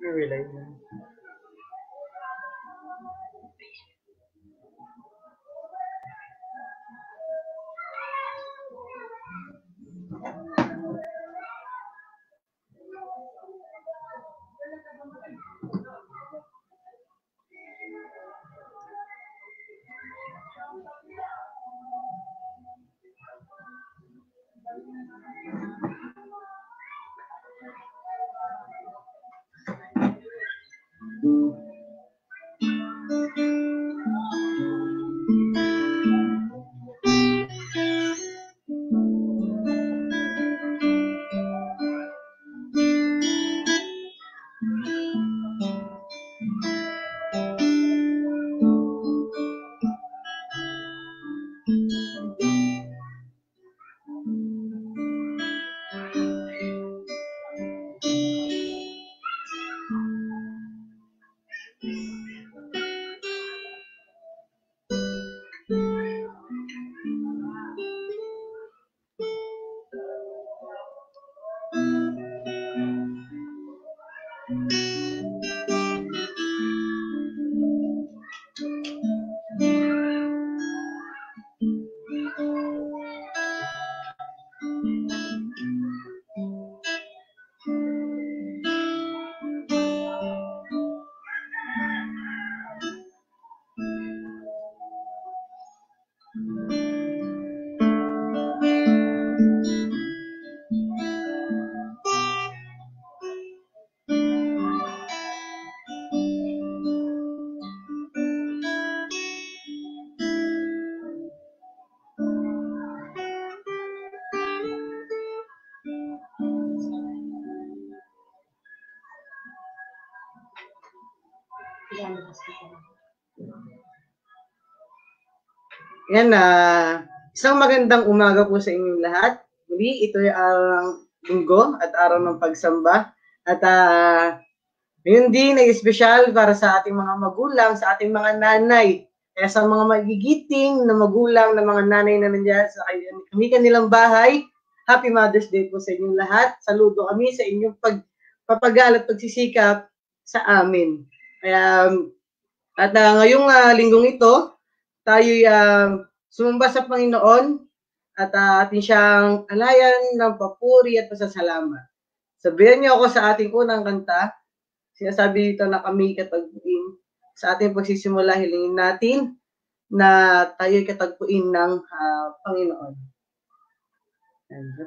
Relay na. Yan na. Isang magandang umaga po sa inyong lahat. Muli, ito ang linggo at araw ng pagsamba. At yun din ay espesyal para sa ating mga magulang, sa ating mga nanay. Kaya sa mga magigiting na magulang, na mga nanay na nandiyan sa kanilang bahay, Happy Mother's Day po sa inyong lahat. Saludo kami sa inyong pagpapagal at pagsisikap sa amin. Kaya, at ngayong linggong ito, tayo'y sumamba sa Panginoon at atin siyang alayan ng papuri at pasasalamat. Sabihan niyo ako sa ating unang kanta. Sinasabi dito na kami katagpuin. Sa ating pagsisimula, hilingin natin na tayo'y katagpuin ng Panginoon.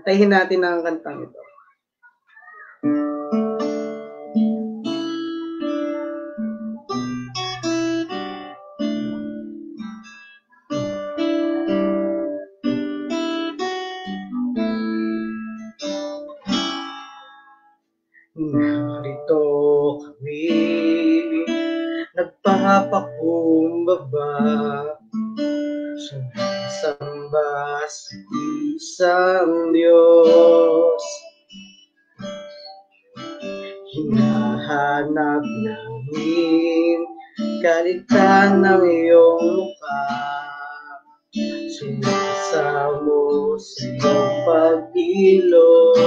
Tayin natin ang kantang ito. Narito kami, nagpapakumbaba, sumasamba sa isang Diyos. Hinahanap namin kalitan ng iyong mukha, sumasamo sa iyong pag-ilog.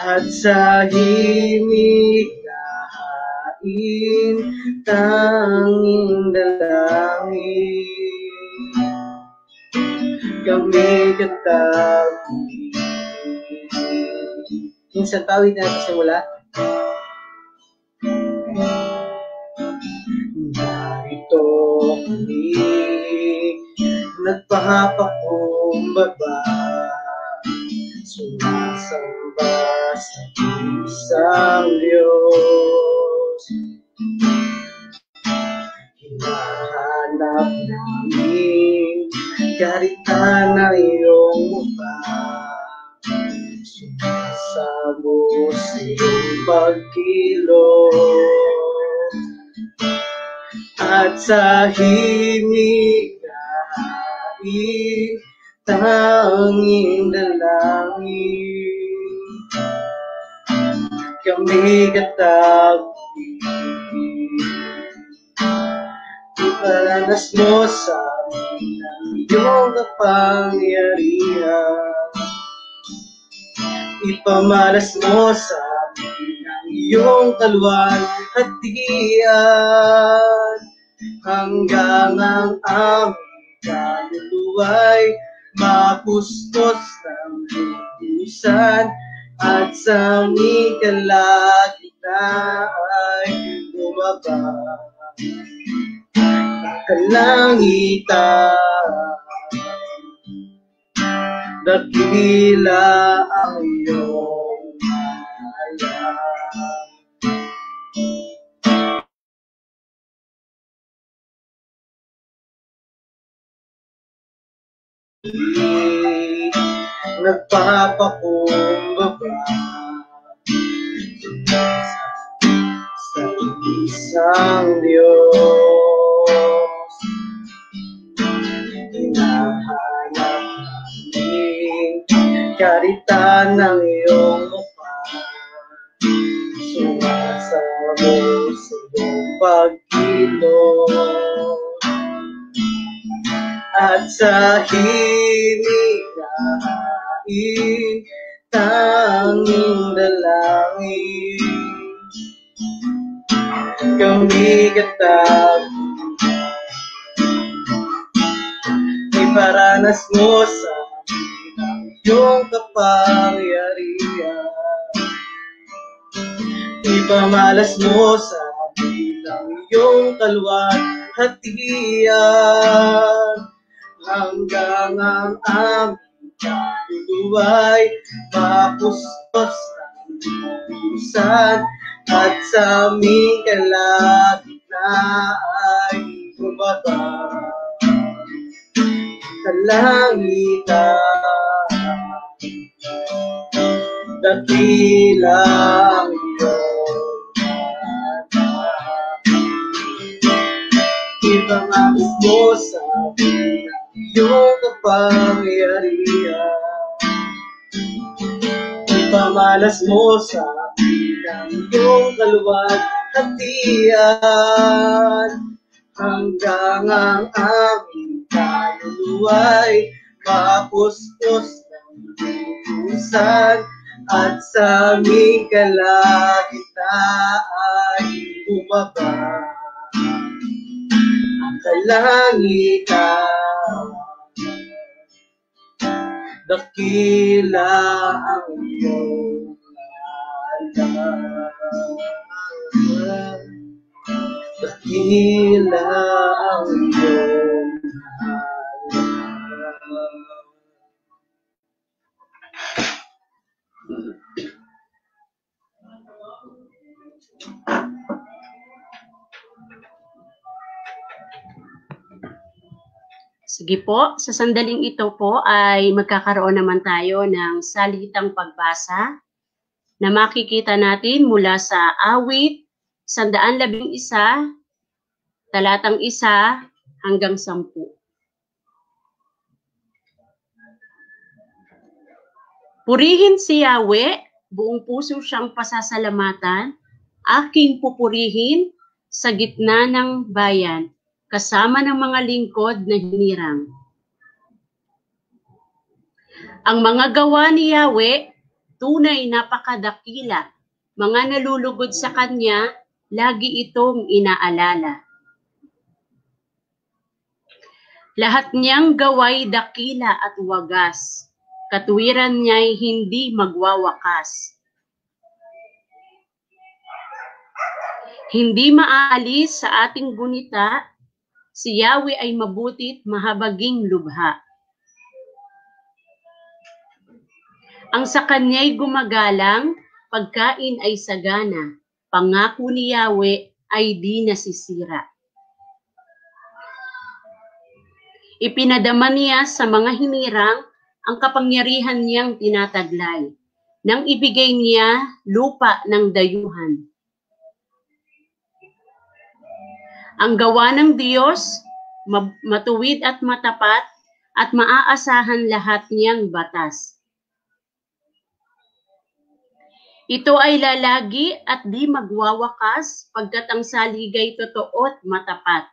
At sa himig lahain, tanging dalangin, kami katabi. Yung sa tawid na sa simula. Narito kami, nagpapakumbaba, sumasamba sa isang Diyos. Hinahanap namin karitan ng iyong mukha, sumasamo sa iyong pagkilos. At sa himig lahain, tanging dalangin, kami katabi. Iparanas mo sa amin ang iyong kapangyarihan, ipamalas mo sa amin ng iyong kalwalhatian, hanggang ang aming kaluluwa'y mapustos ng lubusan, at sa aming kalagitnaan ay bumaba kalangitan. Dakila ang iyong ngalan. Nagpapakumbaba sa isang Diyos, hinahanap namin karitan ng iyong mukha, sumasamo sa iyong pagkilos, at sa hinihain tanging dalangin kami katag iparanas mo sa amin ang iyong kapangyarihan, ipamalas mo sa amin ang iyong kalwalhatian, hanggang ang aming kaluluwa'y mapustos ng lubusan, at sa aming kalagitnaan ay bumaba kalangitan. Dakila ang iyong ngalan, ipamalas mo sa amin ang iyong kapangyarihan, ipamalas mo sa amin ang iyong kalwalhatian, hanggang ang aming kaluluwa'y mapustos ng lubusan, at sa aming kalagitnaan ay bumaba ang kalangitan. Dakila ang iyong ngalan, dakila ang iyong ngalan. Sige po, sa sandaling ito po ay magkakaroon naman tayo ng salitang pagbasa na makikita natin mula sa Awit 111, talatang 1 hanggang 10. Purihin si Yahweh, buong puso siyang pasasalamatan, aking pupurihin sa gitna ng bayan, kasama ng mga lingkod na hinirang. Ang mga gawa ni Yahweh, tunay napakadakila, mga nalulugod sa Kanya, lagi itong inaalala. Lahat niyang gaway dakila at wagas, katuwiran niya'y hindi magwawakas. Hindi maaalis sa ating gunita, si Yahweh ay mabutit mahabaging lubha. Ang sa Kanya'y gumagalang, pagkain ay sagana, pangako ni Yahweh ay di nasisira. Ipinadama niya sa mga hinirang ang kapangyarihan niyang tinataglay, nang ibigay niya lupa ng dayuhan. Ang gawa ng Diyos, matuwid at matapat, at maaasahan lahat niyang batas. Ito ay lalagi at di magwawakas, pagkat ang saligay totoo at matapat.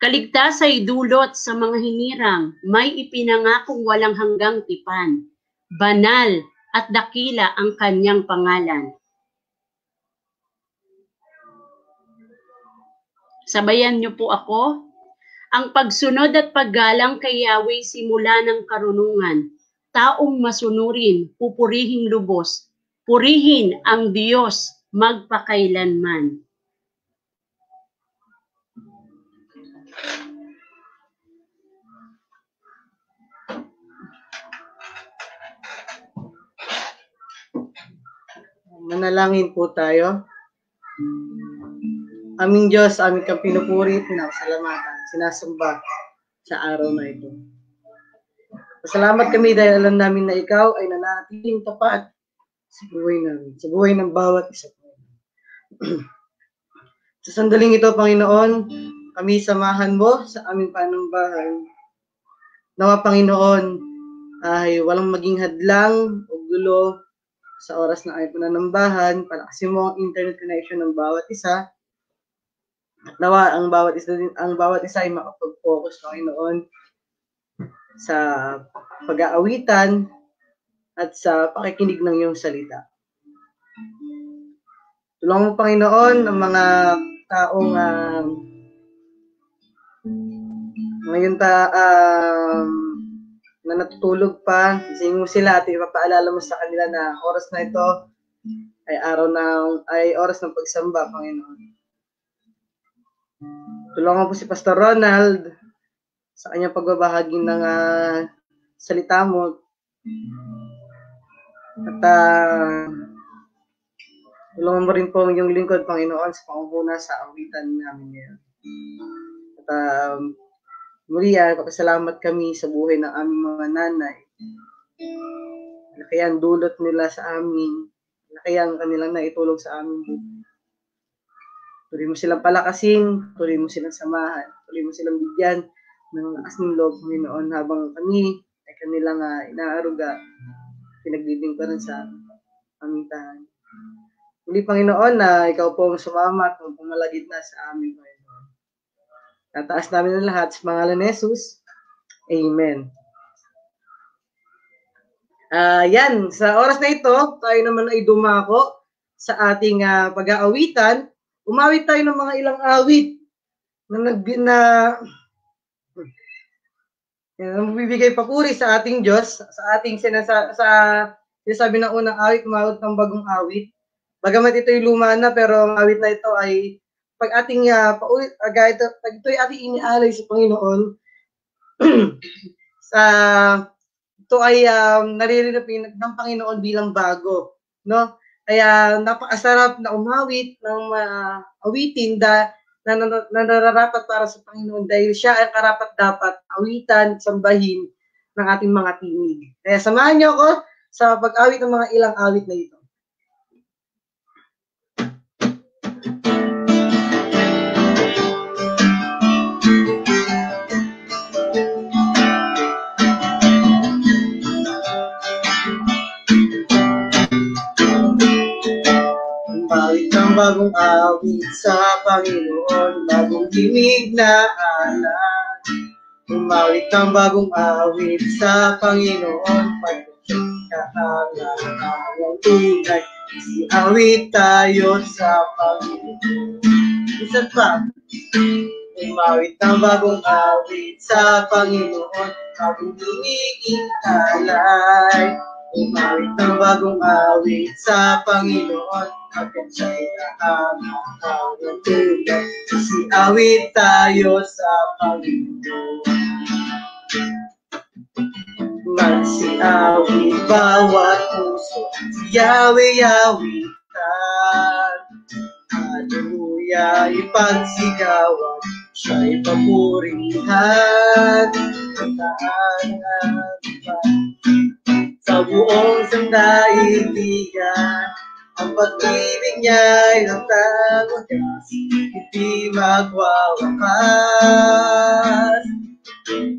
Kaligtas ay dulot sa mga hinirang, may ipinangakong walang hanggang tipan. Banal at dakila ang kanyang pangalan. Sabayan niyo po ako. Ang pagsunod at paggalang kay Yahweh simula ng karunungan. Taong masunurin, pupurihing lubos. Purihin ang Diyos magpakailanman. Manalangin po tayo. Aming Diyos, aming kang pinupuri, pinasalamatan, sinasamba sa araw na ito. Pasalamat kami dahil alam namin na ikaw ay nanatiling tapat sa buhay namin, sa buhay ng bawat isa. Sa sandaling ito, Panginoon, kami samahan mo sa aming panambahan. Nawa, Panginoon, ay walang maging hadlang o gulo sa oras na ay pananambahan. Palakasin mo ang internet connection ng bawat isa. At nawa, ang bawat isa ay makapag-focus, Panginoon, sa pag-aawitan at sa pakikinig ng iyong salita. Tulungan mo, Panginoon, ang mga taong ngayon na natutulog pa, gisingin mo sila at ipapaalala mo sa kanila na oras na ito ay oras ng pagsamba, Panginoon. Tulungan po si Pastor Ronald sa kanyang pagbabahagi ng salita mo. At tulungan mo rin po yung lingkod, Panginoon, sa pangunguna sa awitan namin ngayon. At muli, papasalamat kami sa buhay ng aming mga nanay. Kaya ang dulot nila sa amin, kaya ang kanilang naitulong sa amin buhay. Tuloy mo silang palakasin, tuloy mo silang samahan, tuloy mo silang bigyan ng lakas ng loob, Panginoon, habang kami ay kanilang inaaruga, pinaglilingkuran sa aming tahanan. Muli, Panginoon, na ikaw po ang sumama at pumalagid na sa amin, Panginoon. Tataas namin ang lahat sa pangalan ni Jesus. Amen. Yan, sa oras na ito, tayo naman ay dumako sa ating pag-aawitan. Umawit tayo ng mga ilang awit na magbibigay papuri sa ating Diyos, sa ating sinasabi ng unang awit, umawit ng bagong awit. Bagamat ito'y luma na, pero ang awit na ito ay pag ating ito'y ating inialay sa Panginoon, ito ay naririnig ng Panginoon bilang bago, no? Kaya napakasarap na umawit ng awitin na nararapat para sa Panginoon dahil siya ay karapat-dapat awitan, sambahin ng ating mga tinig. Kaya samahan niyo ako sa pag-awit ng mga ilang awit na ito. Bagong awit sa Panginoon, bagong tinig na alay. Umawit ng bagong awit sa Pagkakalang tunay. Awit tayo sa Panginoon. Isa pa. Umawit ng bagong awit sa Panginoon, bagong tinig alay. Umawit ng bagong awit sa Panginoon, hanggang siya'y nakakawang tunay. Awit tayo sa Panginoon. Magsiawit bawat puso, si Yahweh awitan. Hallelujah, ipagsigawan, siya'y papurihan. Tahanan sa buong sandaigdigan, ang pag-ibig niya'y nagtawagas, hindi magwawakas.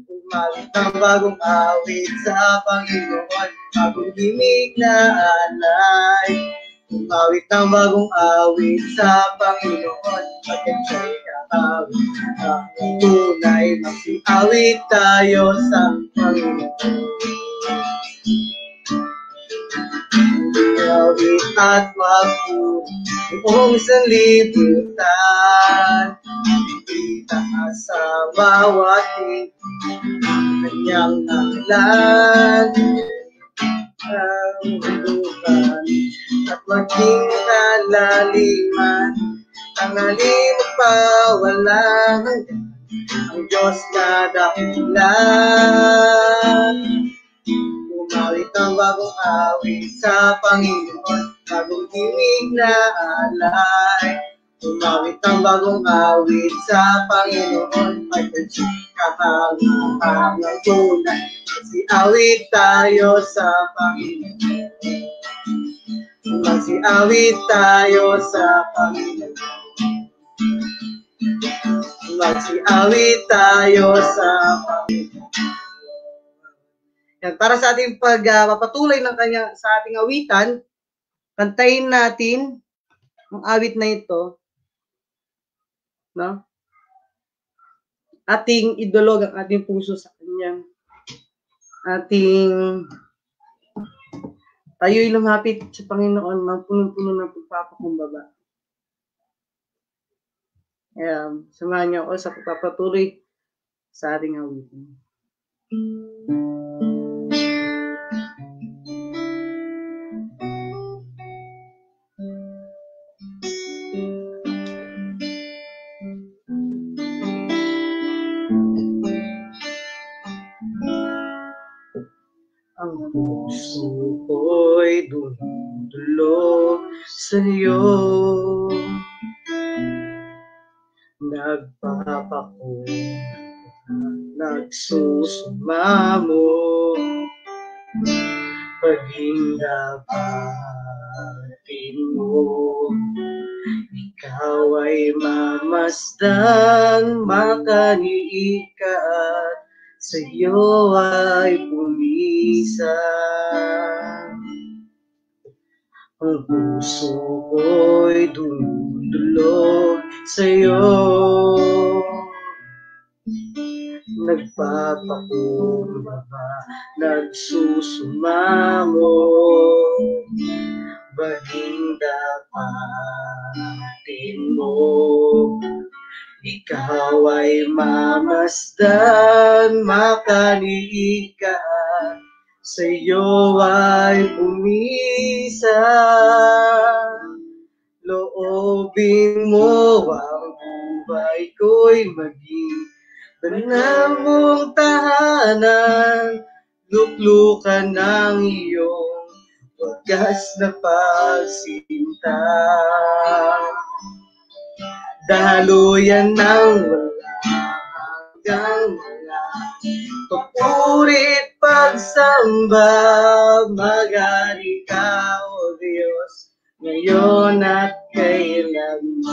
Umawit ng bagong awit sa Panginoon, bagong himig na alay. Umawit ng bagong awit sa Panginoon, pagkat siya'y kakawit ang tunay. Magsiawit tayo sa Panginoon. awit at magpuong sanlibutan. Itaas sa bawat kanyang aklan ang bulukan at maging kalaliman. Tangaling magpawalang ang Diyos na dakilan. Umawit ang bagong awit sa Panginoon, bagong tinig na alay. Umawit ang bagong awit sa Panginoon, pagkakahangahang ng tunay. Magsiawit tayo sa Panginoon. Magsiawit tayo sa Panginoon. Magsiawit tayo sa Panginoon. Yan, para sa ating pagpapatuloy ng sa ating awitan, kantahin natin ang awit na ito, no? Ating idulog ang ating puso sa Kanya. Ating tayo'y lumapit sa Panginoon ng punong-puno ng pagpapakumbaba. Samahan niyo ako sa pagpapatuloy sa ating awitan. Ang puso ko'y dumudulog sa'yo, nagpapako, nagsusumamo, paging dapatin mo. Ikaw ay mamasdan, makaniig ka at sa'yo ay pumisan. Ang puso ko'y dumudulog sa'yo, nagpapakumbaba, nagsusumamo, baging dapatin mo. Ikaw ay mamasdan, makaniig ka at sa'yo ay pumisan. Loobin mo ang buhay ko'y maging banal mong tahanan, luklukan ng iyong wagas na pagsinta. Daluyan ng wala hanggang wala, pagpurit pagsamba, magari ka, O Diyos, ngayon at kailanman.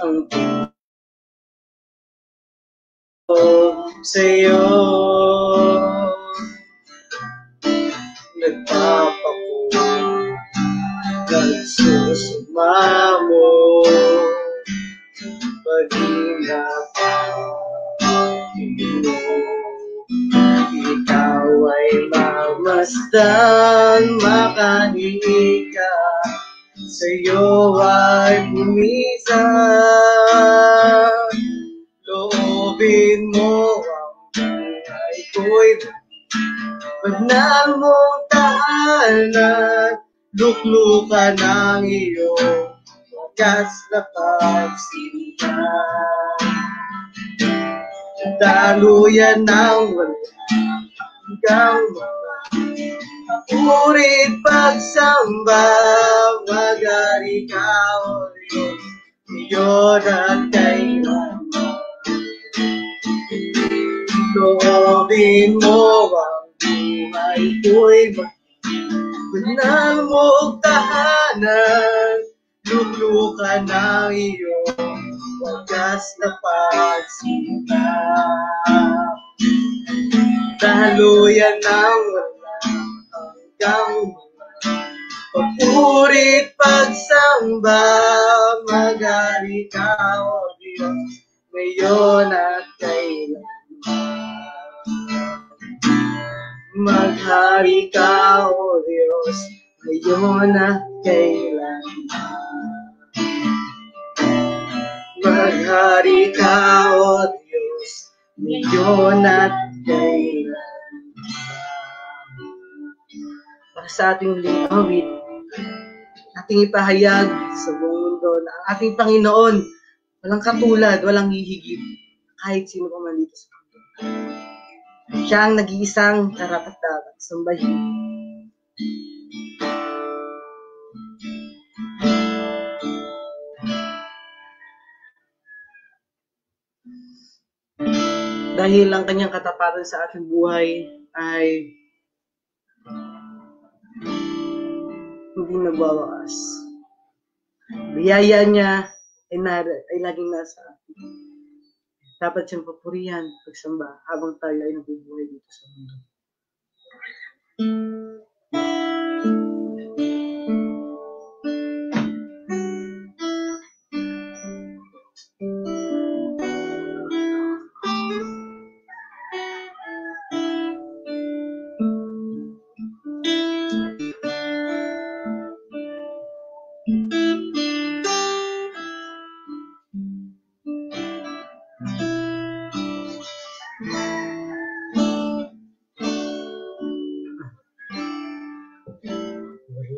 Ang sa'yo, nagpapako, nagsusumamo, paging dapatin mo. Ikaw ay mamasdan, makaniig ka, sa'yo ay pumisan. Loobin mo ang buhay ko'y banal mong tahanan, luklukan ng iyong wagas na pagsinta. Daluyan ng wala hanggang wala, purit pagsamba, magari ka, O Diyos, ngayon at kailanman. Loobin mo ang buhay ko'y banal mong tahanan, luklukan ng iyong wagas na pagsinta. Daluyan ng wala hanggang wala, pagpurit pagsamba, magari ka, O Diyos, ngayon at kailanman. Maghari ka, O Diyos, ngayon at kailanman. Maghari ka, O Diyos, ngayon at kailanman. Para sa ating awit, ating ipahayag sa buong mundo na ang ating Panginoon walang katulad, walang hihigit kahit sino pa man dito sa mundo. Siya ang nag-iisang karapat-dapat sambahin. Dahil ang kanyang katapatan sa ating buhay ay hindi nagwawakas. Biyaya niya ay laging nasa atin. Dapat siyang papurihan, pagsamba, habang tayo ay nabubuhay dito sa mundo.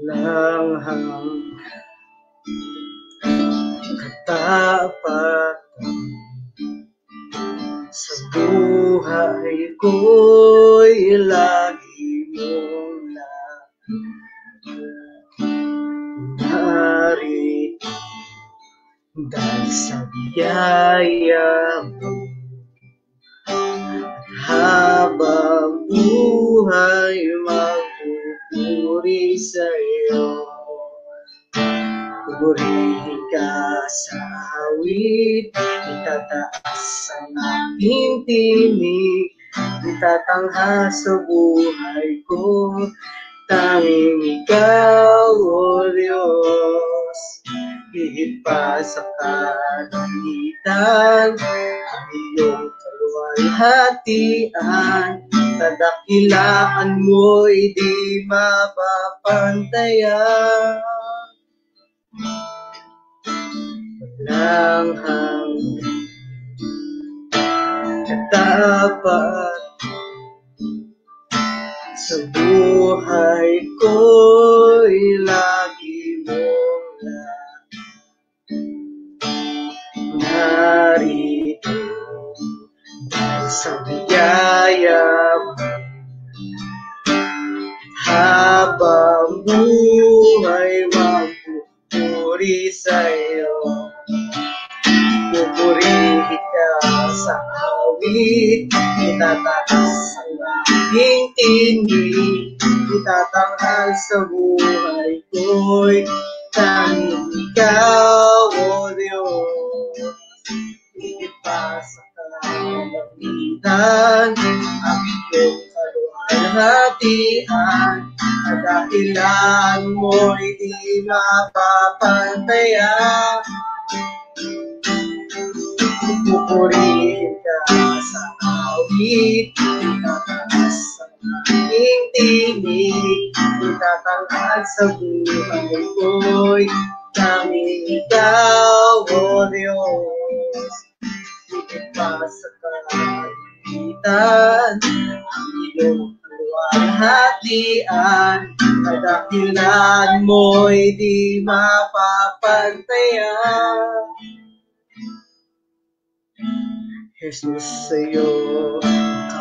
Walang hanggang katapatan sa buhay ko'y lagi mong narito dahil sa biyaya mo. Habang buhay magpupuri sa'yo, pupurihin ka sa awit, itataas ang aking tinig, itatanghal sa buhay ko, tanging ikaw, O Diyos. Higit pa sa kalangitan, ang iyong kaluwalhatian, kadakilaan mo'y di mapapantayan. Walang hanggang katapat sa buhay ko'y lagi mong narito dahil sa biyaya mo. Habang buhay magpupuri sa'yo, pupurihin ka sa awit, itataas ang aking tinig, itatanghal sa buhay ko'y tanging ikaw, O Diyos. Higit pa sa kalangitan, ang iyong kaluwalhatian, kadakilaan mo'y di mapapantayan. Pupurihin ka sa awit, itataas ang aking tinig, itatanghal sa buhay ko'y tanging ikaw, O Diyos. Higit pa sa kalangitan, ang iyong kaluwalhatian, kadakilaan mo'y di mapapantayan. Jesus, sa'yo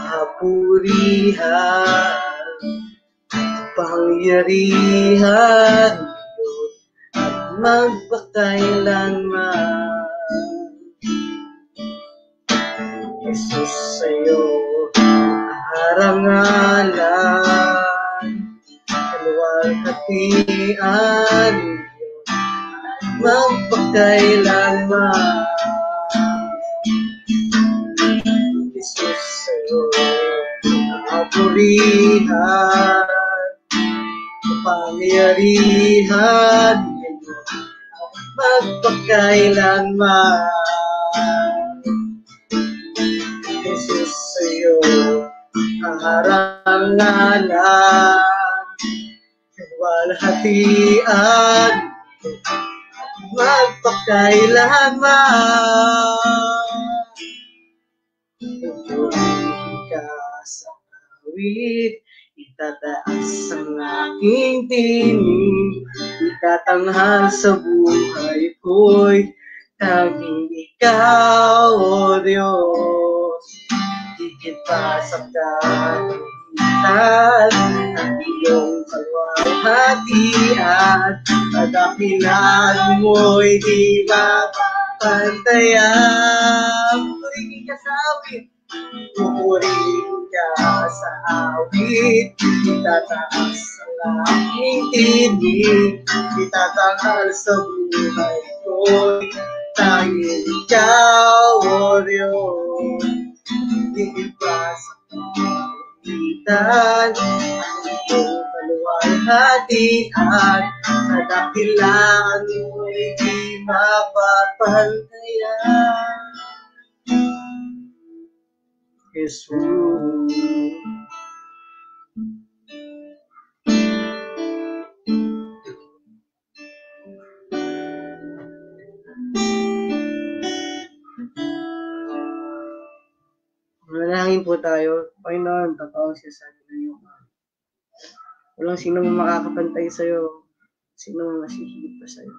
kapurihan, pangyarihan, at magpakailanman. Jesus, sa'yo karangalan, kaluwalhatian, magpakailanman. Jesus, sa'yo kapurihan, kapangyarihan, magpakailanman. karangalan, walhatian, magpakailanman. Pupurihin ka sa awit, itataas ang aking tinig, itatanghal sa buhay ko'y tanging ikaw, O Diyos. Higit pa sa kahihitan ang iyong kalwalhatian, kadakilan mo'y di mapapantayan. Pupurihin ka sa awit, pupurihin ka sa awit, itataas ang aking tinig, itatanghal sa buhay ko'y tanging ikaw, O Diyos. Higit pa sa kahihitan ang iyong kaluwalhatian, kadakilan mo'y di mapapantayan. Jesus. Manalangin po tayo. Panginoon, tatawag siya sa iyo. Walang sinong makakapantay sa iyo. Sinong masihigit pa sa iyo.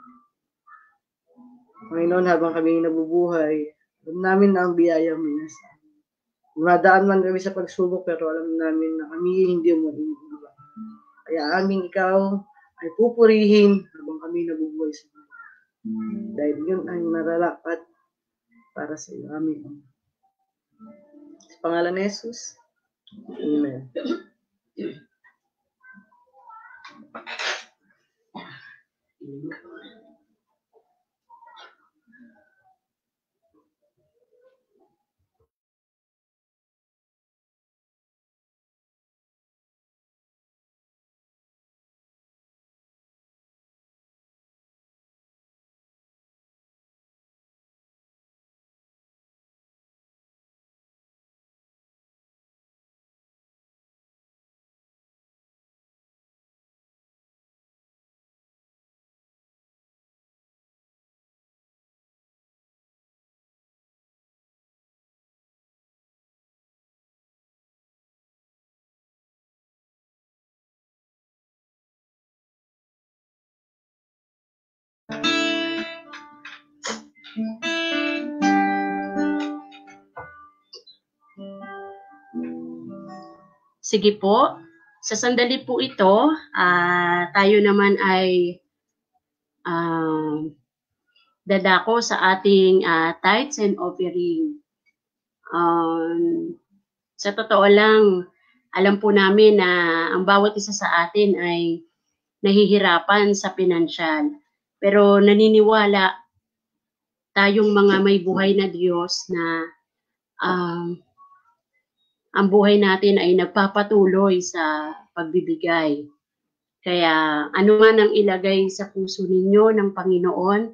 Panginoon, habang kami nabubuhay, alam namin na ang biyaya mo na sa amin. Dumadaan man kami sa pagsubok, pero alam namin na kami hindi mo iniiba. Kaya aming ikaw ay pupurihin habang kami nabubuhay sa iyo. Dahil yun ay nararapat para sa iyo. Amen. Sa pangalan ni Jesus. Amen. Sige po, sa sandali po ito, tayo naman ay dadako sa ating tithes and offering. Sa totoo lang, alam po namin na ang bawat isa sa atin ay nahihirapan sa pinansyal. Pero naniniwala tayong mga may buhay na Diyos na ang buhay natin ay nagpapatuloy sa pagbibigay. Kaya ano man ang ilagay sa puso ninyo ng Panginoon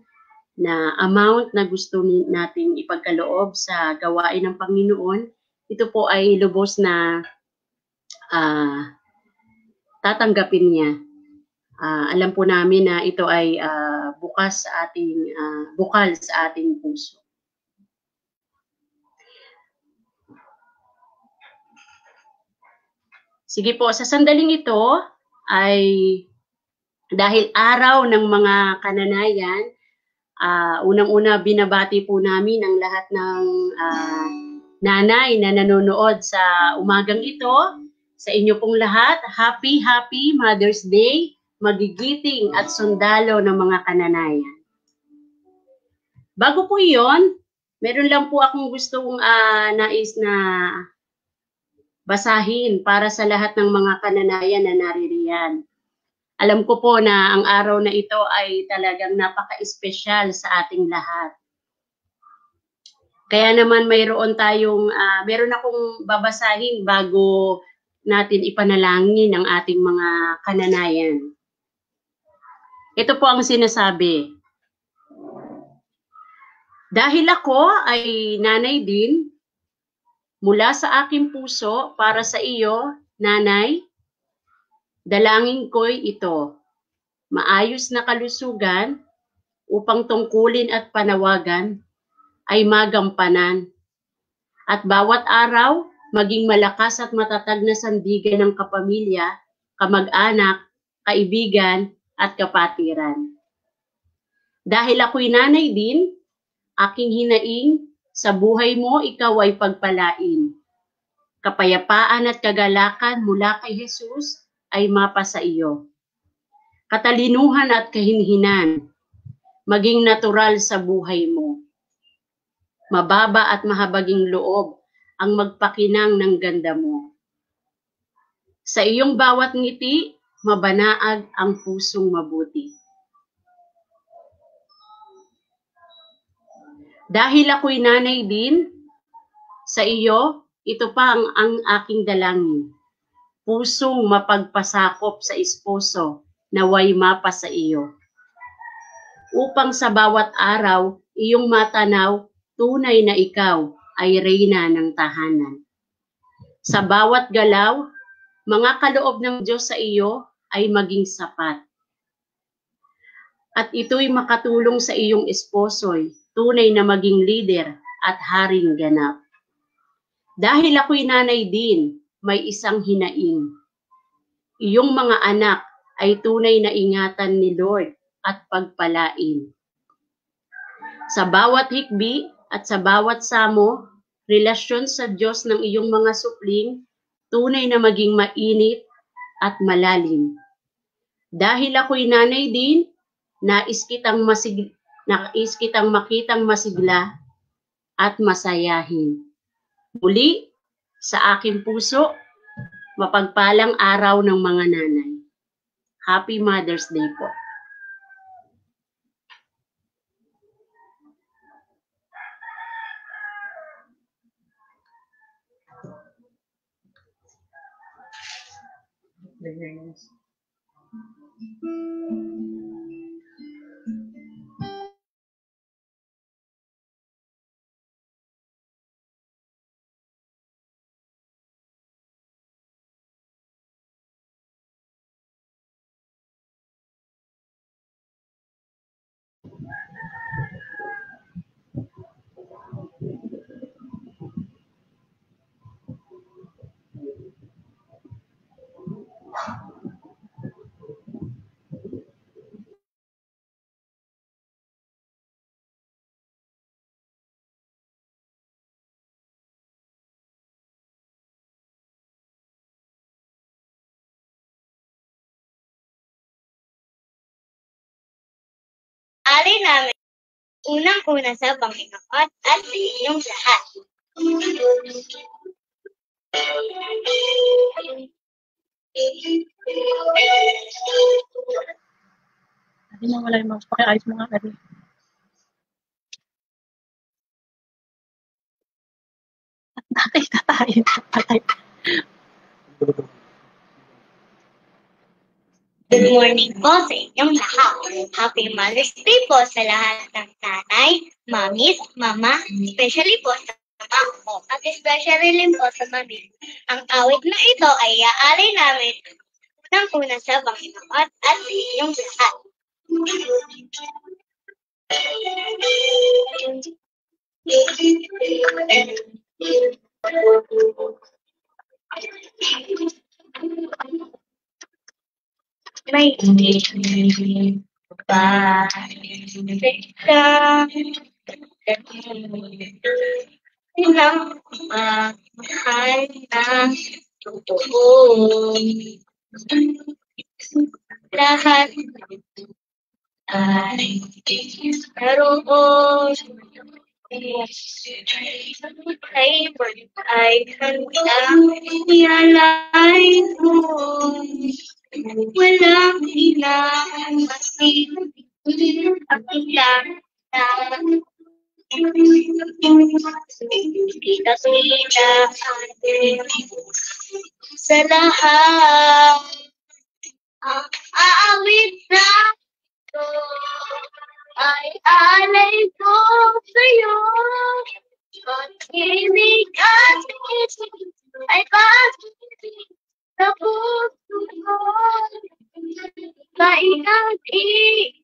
na amount na gusto nating ipagkaloob sa gawain ng Panginoon, ito po ay lubos na tatanggapin niya. Alam po namin na ito ay bukas sa ating bukal sa ating puso. Sige po, sa sandaling ito ay dahil araw ng mga kananayan, unang-una binabati po namin ang lahat ng nanay na nanonood sa umagang ito. Sa inyo pong lahat, happy Mother's Day, magigiting at sundalo ng mga kananayan. Bago po iyon, meron lang po akong gustong nais na basahin para sa lahat ng mga kananayan na naririyan. Alam ko po na ang araw na ito ay talagang napaka-espesyal sa ating lahat. Kaya naman meron akong babasahin bago natin ipanalangin ang ating mga kananayan. Ito po ang sinasabi. Dahil ako ay nanay din, Mula sa aking puso para sa iyo, Nanay, dalangin ko'y ito, maayos na kalusugan upang tungkulin at panawagan ay magampanan. At bawat araw, maging malakas at matatag na sandigan ng kapamilya, kamag-anak, kaibigan, at kapatiran. Dahil ako'y nanay din, aking hinaing, sa buhay mo ikaw ay pagpalain. Kapayapaan at kagalakan mula kay Jesus ay mapa sa iyo. Katalinuhan at kahinhinan, maging natural sa buhay mo. Mababa at mahabaging loob ang magpakinang ng ganda mo. Sa iyong bawat ngiti, mabanaag ang pusong mabuti. Dahil ako'y nanay din, sa iyo, ito pa ang aking dalangin. Pusong mapagpasakop sa esposo na way mapa sa iyo. Upang sa bawat araw, iyong matanaw, tunay na ikaw ay reyna ng tahanan. Sa bawat galaw, mga kaloob ng Diyos sa iyo ay maging sapat. At ito'y makatulong sa iyong esposo'y tunay na maging leader at haring ganap. Dahil ako'y nanay din, may isang hinaing. Iyong mga anak ay tunay na ingatan ni Lord at pagpalain. Sa bawat hikbi at sa bawat samo, relasyon sa Diyos ng iyong mga supling, tunay na maging mainit at malalim. Dahil ako'y nanay din, nais kitang makitang masigla at masayahin. Muli, sa aking puso, mapagpalang araw ng mga nanay. Happy Mother's Day po. Ari namin, unang-una sa Panginoon at sa inyong lahat. Hindi na wala yung mouse. Pakiayos mo nga, Ari. Nakita tayo. Good morning po sa inyong lahat. Happy Mother's Day po sa lahat ng nanay, mamis, mama, especially po sa mama ko, at especially rin po sa mami. Ang awit na ito ay iaari namin unang-una sa Panginoon at sa inyong lahat. May ilang mahal na totoo. Lahat ay naroon. Favorite ay handang ialay mo. Walang ilang masin ang ilang kita-kita sa lahat. Ang aawit na ito ay alay ko sa'yo. Pag-ibig at ay pag-ibig sa puso ko. Kaingat-ingat,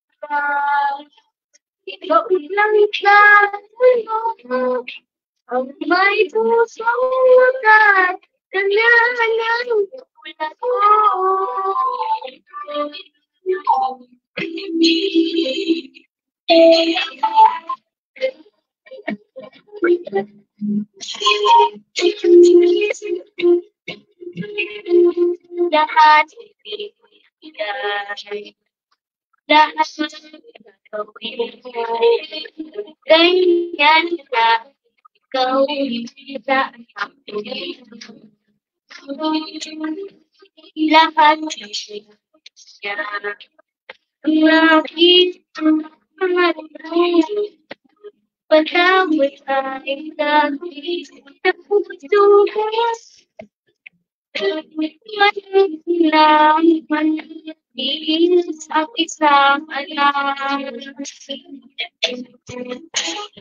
ikaw lang mo. Ang may pusong wagas, kanya ng tulad ko. Lahat ibigay, lahat gawin mo. Ganyan na ikaw sa akin. Lahat siya. Bakit patawid ay dati sa puso ko. Lang manilis ang isang anak.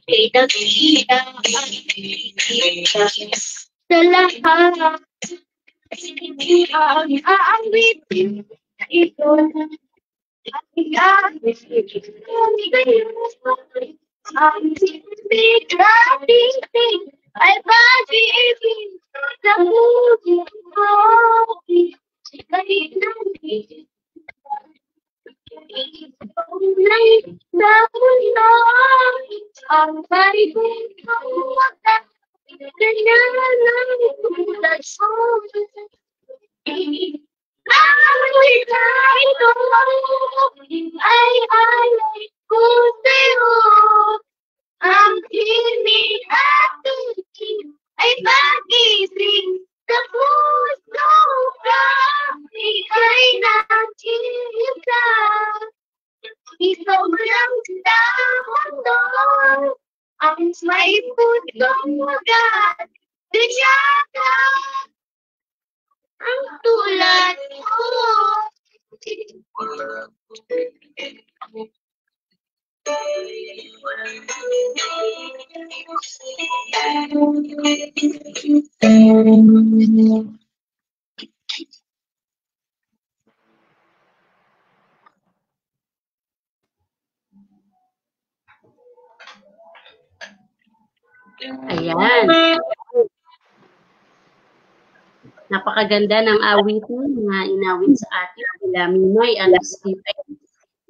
Kita-kita sa lahat. Ang aawitin ito. Ang bigla-tingting ay pag-ibig sa puso ko. Kahit nandito ikaw lang sa mundo, ang paribong wagas, kanya lang tulad ko. Ang wikay ko ay alay ko sa'yo. Ang tinig at tungkol ay pag-ibig sa puso ko. Ika'y nakita, ikaw lang sa mundo. Ang may pusong wagas, kanya ka ang tulad ko. Ayan. Napakaganda ng awitin na inawit sa atin nila Minoy Alastipay.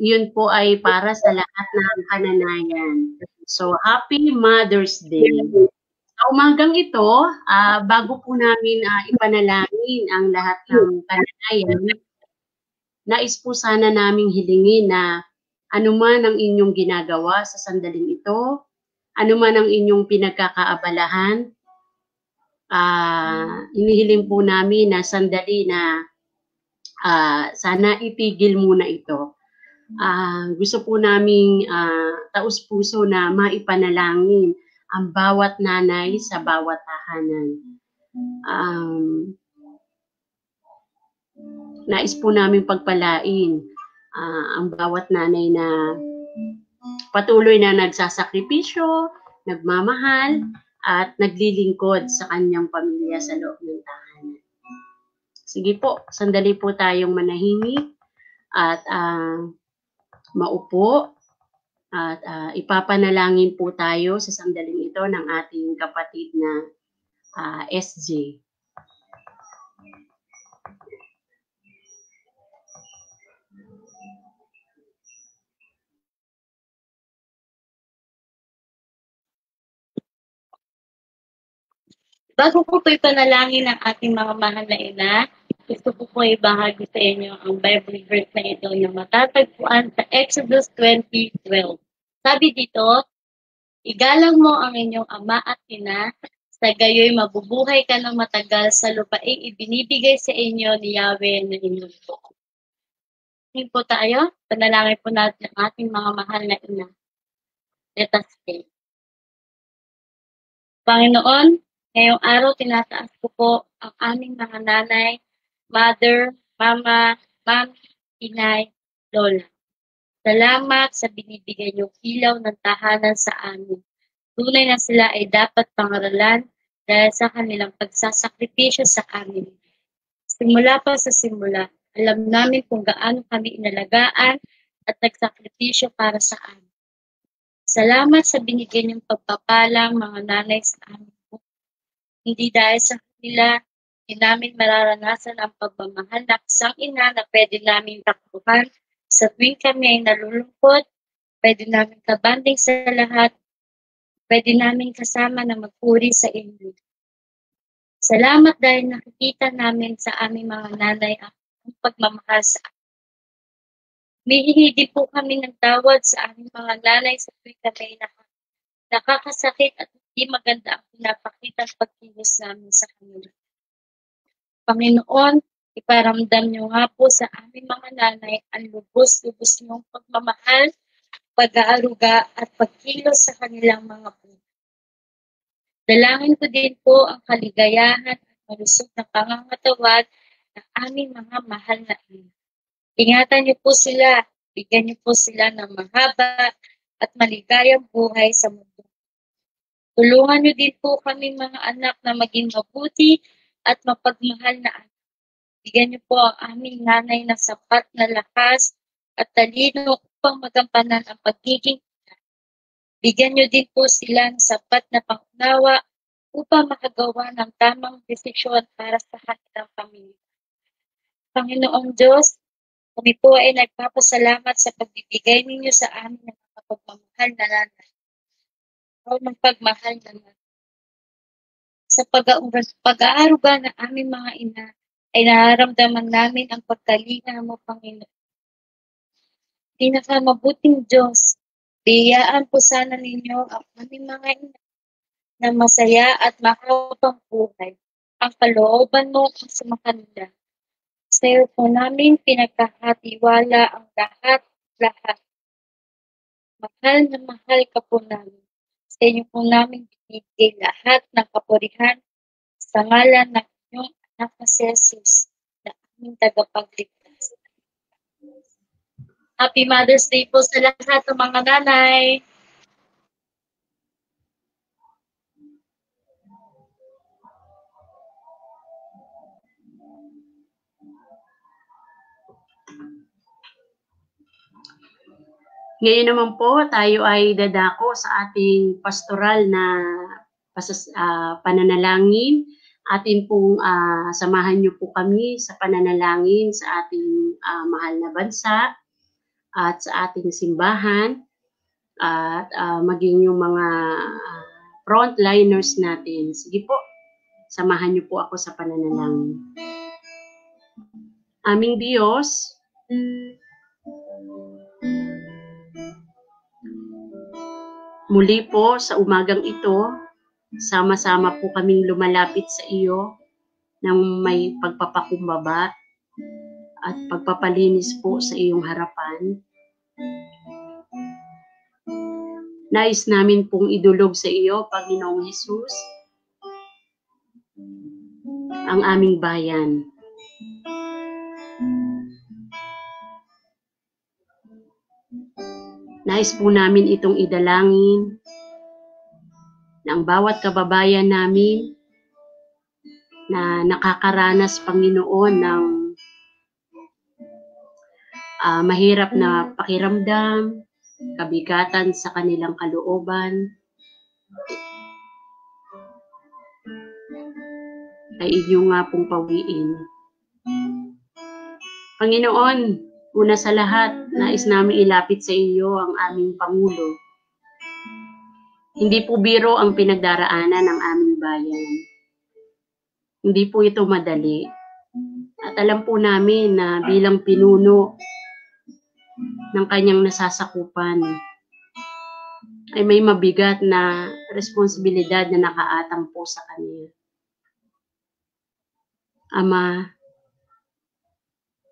Yun po ay para sa lahat ng kananayan. So, Happy Mother's Day. Sa umagang ito, bago po namin ipanalangin ang lahat ng kananayan, nais po sana naming hilingin na anuman ang inyong ginagawa sa sandaling ito, anuman ang inyong pinagkakaabalahan, inihiling po namin na sandali na sana itigil muna ito. Gusto po naming taus-puso na maipanalangin ang bawat nanay sa bawat tahanan. Nais po namin pagpalain ang bawat nanay na patuloy na nagsasakripisyo, nagmamahal, at naglilingkod sa kanyang pamilya sa loob ng tahanan. Sige po, sandali po tayong manahimik at maupo at ipapanalangin po tayo sa sandaling ito ng ating kapatid na SJ. Bago ko po ipanalangin ang ating mga mahal na ina, gusto ko po ibahagi sa inyo ang Bible verse na ito na matatagpuan sa Exodus 20:12. Sabi dito, igalang mo ang inyong ama at ina, sa gayoy mabubuhay ka ng matagal sa lupaing ibinibigay sa inyo ni Yahweh na inyong Diyos. Ngayon po tayo, panalangin po natin ang ating mga mahal na ina. Let us pray. Panginoon, ngayong araw, tinataas ko po ang aming mga nanay, mother, mama, mami, inay, lola. Salamat sa binibigay niyong ilaw ng tahanan sa amin. Tunay na sila ay dapat pangaralan dahil sa kanilang pagsasakripisyo sa amin. Simula pa sa simula, alam namin kung gaano kami inalagaan at nagsakripisyo para sa amin. Salamat sa binigay niyong pagpapalang mga nanay sa amin. Hindi dahil sa kanila, hindi namin mararanasan ang pagmamahal na isang ina na pwede namin takbuhan sa tuwing kami ay nalulungkot, pwede namin kabanding sa lahat, pwede namin kasama na magpuri sa inyo. Salamat dahil nakikita namin sa aming mga nanay ang pagmamahal sa amin. Humihingi din po kami ng tawad sa aming mga nanay sa tuwing kami nakakasakit at hindi maganda ang pinapakita ng pagkilos namin sa kanila. Panginoon, iparamdam niyo nga po sa aming mga nanay ang lubos-lubos niyong pagmamahal, pag-aaruga at pagkilos sa kanilang mga buhay. Dalangin ko din po ang kaligayahan at malusog na pangangatawad ng aming mga mahal na ina. Ingatan niyo po sila, bigyan niyo po sila ng mahaba at maligayang buhay sa mundo. Tulungan niyo din po kami mga anak na maging mabuti at mapagmahal na anak. Bigyan niyo po ang aming nanay ng sapat na lakas at talino upang magampanan ang pagiging ina. Bigyan niyo din po sila ng sapat na pangunawa upang makagawa ng tamang desisyon para sa kanilang pamilya. Panginoong Diyos, kami po ay nagpapasalamat sa pagbibigay ninyo sa amin ng mga pagmamahal na nanay o ng pagmahal na nanay. Sa pag-aaruga ng aming mga ina, ay nararamdaman namin ang pagkalinga mo, Panginoon. Pinakamabuting Diyos, biyayaan po sana ninyo ang aming mga ina na masaya at mahabang buhay. Ang kalooban mo ang sumakanila. Sa iyo po namin pinagkakatiwala ang lahat. Mahal na mahal ka po namin. Sa inyo po namin binigay lahat ng kapurihan sa ngalan ng inyong anak na si Jesus na aming tagapagligtas. Happy Mother's Day po sa lahat ng mga nanay. Ngayon naman po, tayo ay dadako sa ating pastoral na pananalangin. Atin pong samahan niyo po kami sa pananalangin sa ating mahal na bansa at sa ating simbahan at maging yung mga frontliners natin. Sige po, samahan niyo po ako sa pananalangin. Aming Diyos, muli po sa umagang ito, sama-sama po kaming lumalapit sa iyo ng may pagpapakumbaba at pagpapalinis po sa iyong harapan. Nais namin pong idulog sa iyo, Panginoong Hesus, ang aming bayan. Nais po namin itong idalangin ng bawat kababayan namin na nakakaranas, Panginoon, ng mahirap na pakiramdam, kabigatan sa kanilang kalooban, ay inyo nga pong pawiin. Panginoon, una sa lahat, nais namin ilapit sa iyo ang aming Pangulo. Hindi po biro ang pinagdaraanan ng aming bayan. Hindi po ito madali. At alam po namin na bilang pinuno ng kanyang nasasakupan, ay may mabigat na responsibilidad na nakaatang po sa kanya. Ama,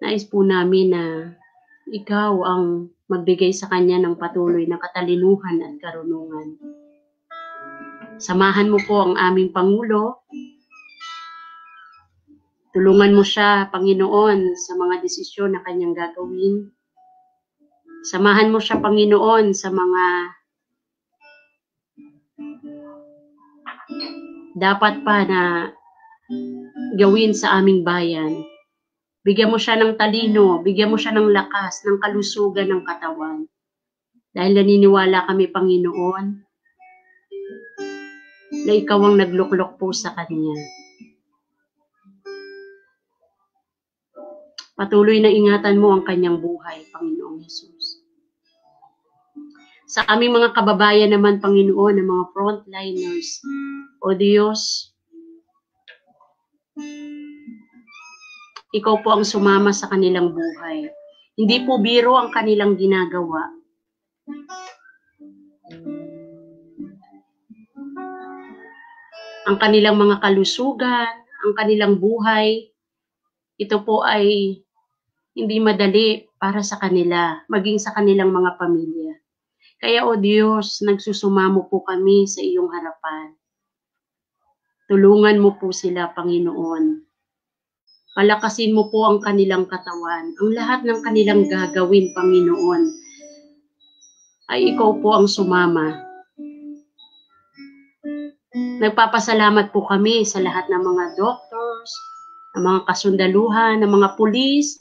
nais po namin na ikaw ang magbigay sa kanya ng patuloy na katalinuhan at karunungan. Samahan mo po ang aming Pangulo. Tulungan mo siya, Panginoon, sa mga desisyon na kanyang gagawin. Samahan mo siya, Panginoon, sa mga dapat pa na gawin sa aming bayan. Bigyan mo siya ng talino, bigyan mo siya ng lakas, ng kalusugan ng katawan. Dahil naniniwala kami, Panginoon, na ikaw ang nagluklok po sa kanya. Patuloy na ingatan mo ang kanyang buhay, Panginoong Hesus. Sa aming mga kababayan naman, Panginoon, ng mga frontliners, O Diyos, ikaw po ang sumama sa kanilang buhay. Hindi po biro ang kanilang ginagawa. Ang kanilang mga kalusugan, ang kanilang buhay, ito po ay hindi madali para sa kanila, maging sa kanilang mga pamilya. Kaya, O Diyos, nagsusumamo po kami sa iyong harapan. Tulungan mo po sila, Panginoon. Palakasin mo po ang kanilang katawan. Ang lahat ng kanilang gagawin, Panginoon, ay ikaw po ang sumama. Nagpapasalamat po kami sa lahat ng mga doctors, ng mga kasundaluhan, ng mga pulis,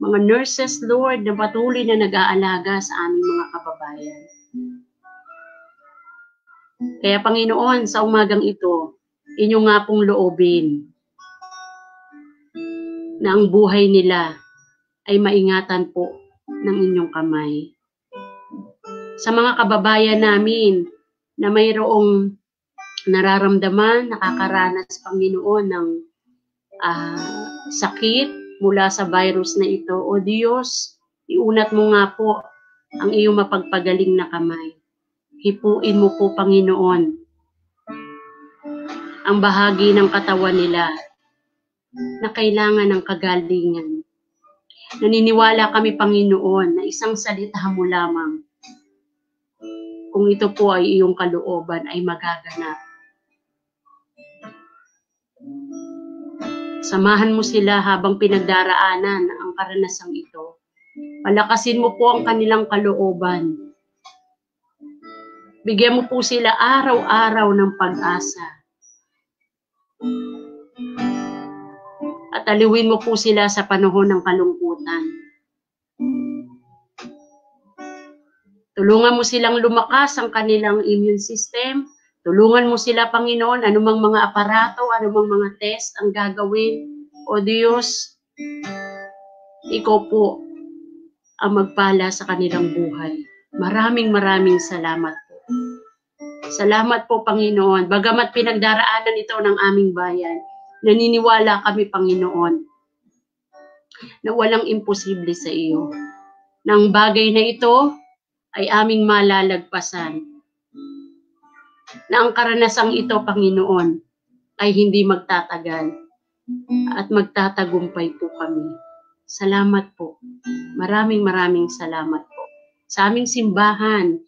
mga nurses, Lord, na patuloy na nag-aalaga sa aming mga kababayan. Kaya, Panginoon, sa umagang ito, inyo nga pong loobin na ang buhay nila ay maingatan po ng inyong kamay. Sa mga kababayan namin na mayroong nararamdaman, nakakaranas, Panginoon, ng sakit mula sa virus na ito, O Diyos, iunat mo nga po ang iyong mapagpagaling na kamay. Hipuin mo po, Panginoon, ang bahagi ng katawan nila na kailangan ng kagalingan. Naniniwala kami, Panginoon, na isang salita mo lamang, kung ito po ay iyong kalooban, ay magaganap. Samahan mo sila habang pinagdaraanan ang karanasang ito. Palakasin mo po ang kanilang kalooban. Bigyan mo po sila araw-araw ng pag-asa. At aliwin mo po sila sa panahon ng kalungkutan. Tulungan mo silang lumakas ang kanilang immune system. Tulungan mo sila, Panginoon, anumang mga aparato, anumang mga test ang gagawin. O Diyos, ikaw po ang magpala sa kanilang buhay. Maraming salamat po. Salamat po, Panginoon. Bagamat pinagdaraanan ito ng aming bayan, naniniwala kami, Panginoon, na walang imposible sa iyo. Nang bagay na ito ay aming malalagpasan. Na ang karanasang ito, Panginoon, ay hindi magtatagal at magtatagumpay po kami. Salamat po. Maraming salamat po. Sa aming simbahan,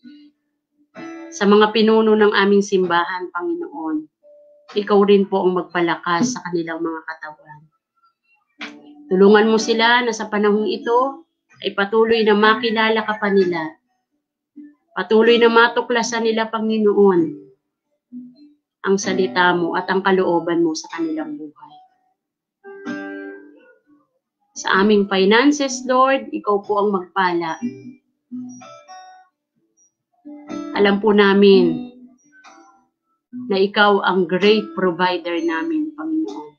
sa mga pinuno ng aming simbahan, Panginoon, ikaw rin po ang magpalakas sa kanilang mga katawan. Tulungan mo sila na sa panahong ito ay patuloy na makilala ka pa nila. Patuloy na matuklasan nila, Panginoon, ang salita mo at ang kalooban mo sa kanilang buhay. Sa aming finances, Lord, ikaw po ang magpala. Alam po namin na ikaw ang great provider namin, Panginoon.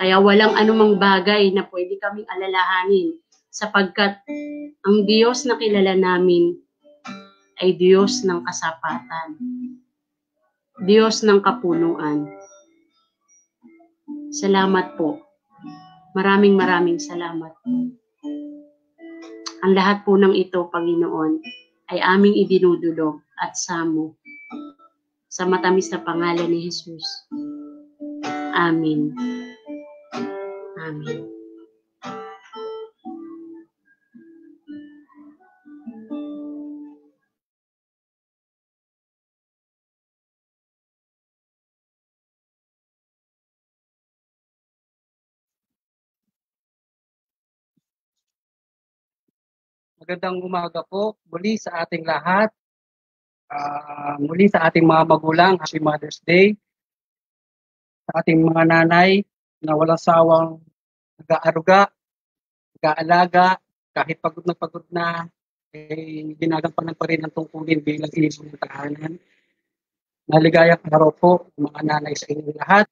Kaya walang anumang bagay na pwede kaming alalahanin sapagkat ang Diyos na kilala namin ay Diyos ng kasapatan. Diyos ng kapunuan. Salamat po. Maraming salamat po. Ang lahat po ng ito, Panginoon, ay aming idinudulog at samo sa matamis na pangalan ni Jesus. Amen. Amen. Magandang umaga po muli sa ating lahat. Muli sa ating mga magulang, Happy Mother's Day. sa ating mga nanay na walang sawang nag-aaruga, nag-aalaga, kahit pagod na, ginagampanan pa rin ang tungkulin bilang iniso ng tahanan. Maligayang araw po, mga nanay sa inyong lahat.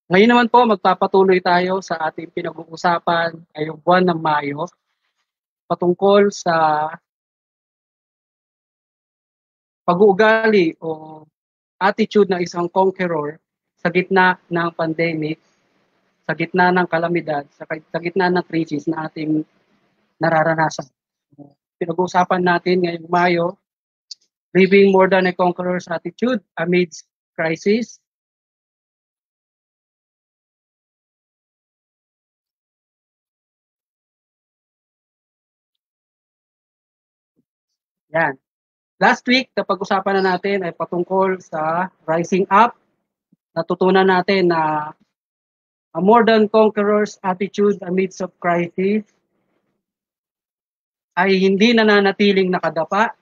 Ngayon naman po, magpapatuloy tayo sa ating pinag-uusapan ngayong buwan ng Mayo patungkol sa pag-uugali o attitude ng isang conqueror sa gitna ng pandemic, sa gitna ng kalamidad, sa gitna ng crisis na ating nararanasan. Pinag-uusapan natin ngayong Mayo, living more than a conqueror's attitude amidst crisis. Yan. Last week, napag-usapan na natin ay patungkol sa rising up. Natutunan natin na a more than conqueror's attitude amidst of crisis ay hindi nananatiling nakadapa,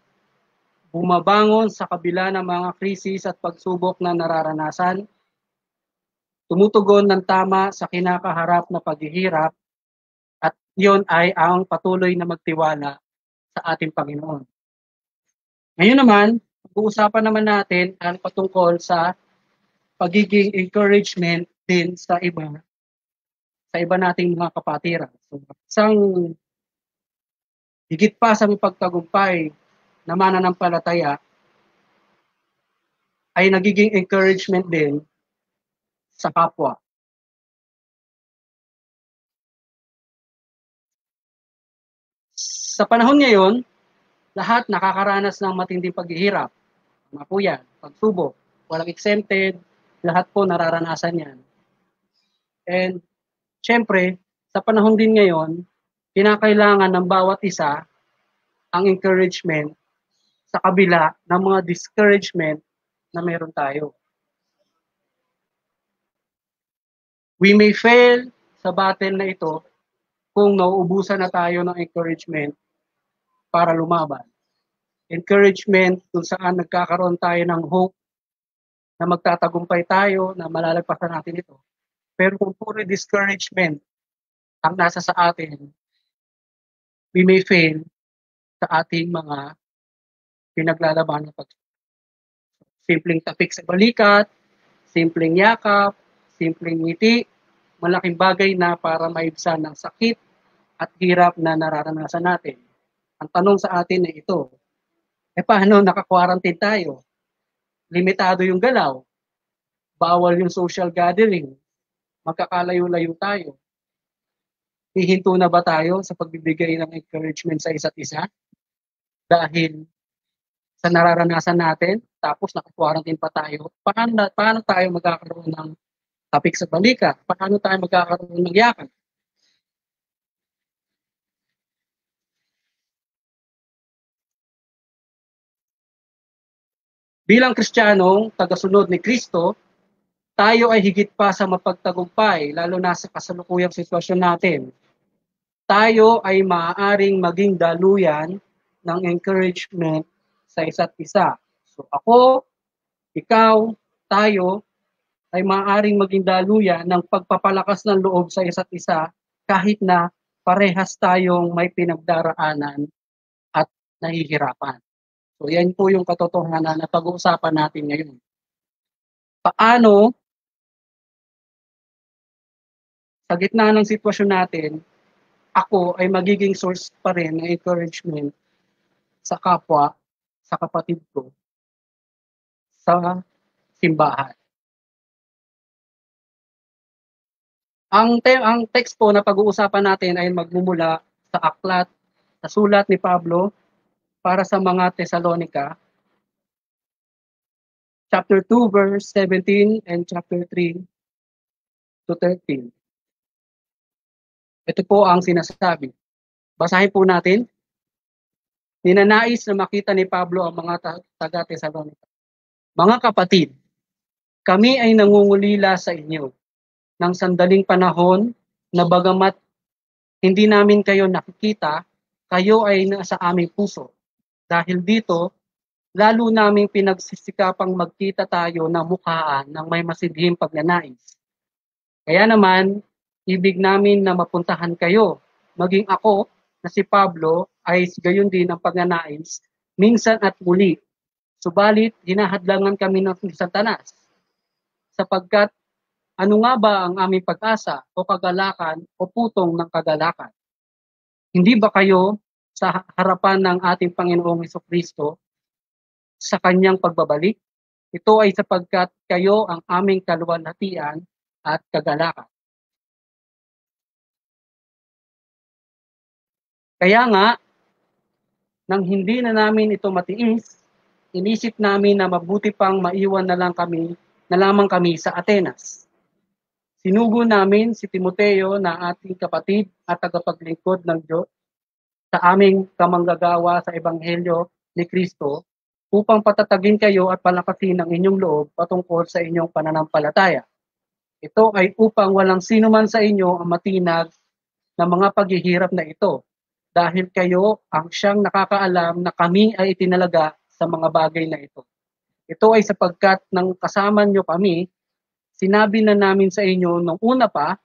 bumabangon sa kabila ng mga krisis at pagsubok na nararanasan, tumutugon ng tama sa kinakaharap na paghihirap, at iyon ay ang patuloy na magtiwala sa ating Panginoon. Ngayon naman, pag-uusapan naman natin ang patungkol sa pagiging encouragement din sa iba nating mga kapatiran. So, isang higit pa sa pagtagumpay na mananampalataya ay nagiging encouragement din sa kapwa. Sa panahon ngayon, lahat nakakaranas ng matinding paghihirap. Mga po yan, pagsubok, walang exempted, lahat po nararanasan yan. And syempre, sa panahon din ngayon, kinakailangan ng bawat isa ang encouragement sa kabila ng mga discouragement na meron tayo. We may fail sa battle na ito kung nauubusan na tayo ng encouragement para lumaban. Encouragement kung saan nagkakaroon tayo ng hope na magtatagumpay tayo, na malalagpasan natin ito. Pero kung puro discouragement ang nasa sa atin, we may fail sa ating mga pinaglalaban ng simpleng tapik sa balikat, simpleng yakap, simpleng ngiti, malaking bagay na para maibsan ng sakit at hirap na nararanasan natin. Ang tanong sa atin ay ito, paano naka-quarantine tayo? Limitado yung galaw, bawal yung social gathering, magkakalayo-layo tayo. Hihinto na ba tayo sa pagbibigay ng encouragement sa isa't isa? Dahil sa nararanasan natin, tapos naka-quarantine pa tayo, paano tayo magkakaroon ng tapik sa balikat? Paano tayo magkakaroon ng yakap? Bilang Kristiyanong tagasunod ni Kristo, tayo ay higit pa sa mapagtagumpay, lalo na sa kasalukuyang sitwasyon natin. Tayo ay maaaring maging daluyan ng encouragement sa isa't isa. So ako, ikaw, tayo, ay maaaring maging daluyan ng pagpapalakas ng loob sa isa't isa kahit na parehas tayong may pinagdaraanan at nahihirapan. So yan po yung katotohanan na pag-uusapan natin ngayon. Paano sa gitna ng sitwasyon natin, ako ay magiging source pa rin ng encouragement sa kapwa, sa kapatid ko, sa simbahan. Ang text po na pag-uusapan natin ay magmumula sa aklat, sa sulat ni Pablo para sa mga Tesalonica, chapter 2, verse 17 and chapter 3 to 13. Ito po ang sinasabi. Basahin po natin. Ninanais na makita ni Pablo ang mga taga-Tesalonica. Mga kapatid, kami ay nangungulila sa inyo ng sandaling panahon na bagamat hindi namin kayo nakikita, kayo ay nasa aming puso. Dahil dito, lalo naming pinagsisikapang magkita tayo ng mukhaan ng may masidhing pagnanais. Kaya naman, ibig namin na mapuntahan kayo. Maging ako, na si Pablo, ay gayon din ang pagnanais, minsan at muli. Subalit, hinahadlangan kami ng Satanas, sapagkat ano nga ba ang aming pag-asa o kagalakan o putong ng kagalakan? Hindi ba kayo sa harapan ng ating Panginoong Hesukristo sa kanyang pagbabalik? Ito ay sapagkat kayo ang aming kaluwalhatian at kagalakan. Kaya nga, nang hindi na namin ito matiis, inisip namin na mabuti pang maiwan na lamang kami sa Atenas. Sinugo namin si Timoteo na ating kapatid at tagapaglingkod ng Diyos sa aming kamanggagawa sa Ebanghelyo ni Kristo upang patatagin kayo at palakasin ang inyong loob patungkol sa inyong pananampalataya. Ito ay upang walang sino man sa inyo ang matinag ng mga paghihirap na ito, dahil kayo ang siyang nakakaalam na kami ay itinalaga sa mga bagay na ito. Ito ay sapagkat nang kasama nyo kami, sinabi na namin sa inyo nung una pa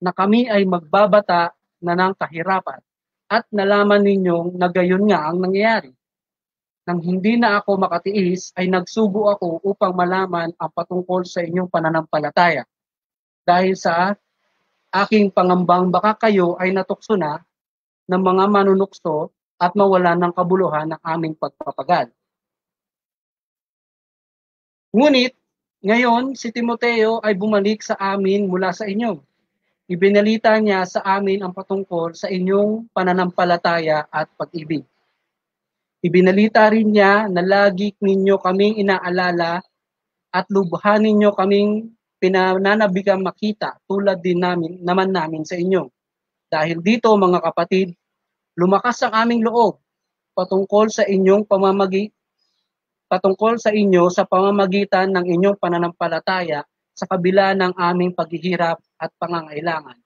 na kami ay magbabata na ng kahirapan at nalaman ninyong na gayon nga ang nangyayari. Nang hindi na ako makatiis ay nagsugo ako upang malaman ang patungkol sa inyong pananampalataya. Dahil sa aking pangambang baka kayo ay natukso na ng mga manunukso at mawalan ng kabuluhan ng aming pagpapagal. Ngunit, ngayon, si Timoteo ay bumalik sa amin mula sa inyo. Ibinalita niya sa amin ang patungkol sa inyong pananampalataya at pag-ibig. Ibinalita rin niya na lagi ninyo kaming inaalala at lubhan ninyo kaming pinananabigang makita tulad din namin sa inyo. Dahil dito, mga kapatid, lumakas ang aming loob patungkol sa inyo sa pamamagitan ng inyong pananampalataya sa kabila ng aming paghihirap at pangangailangan.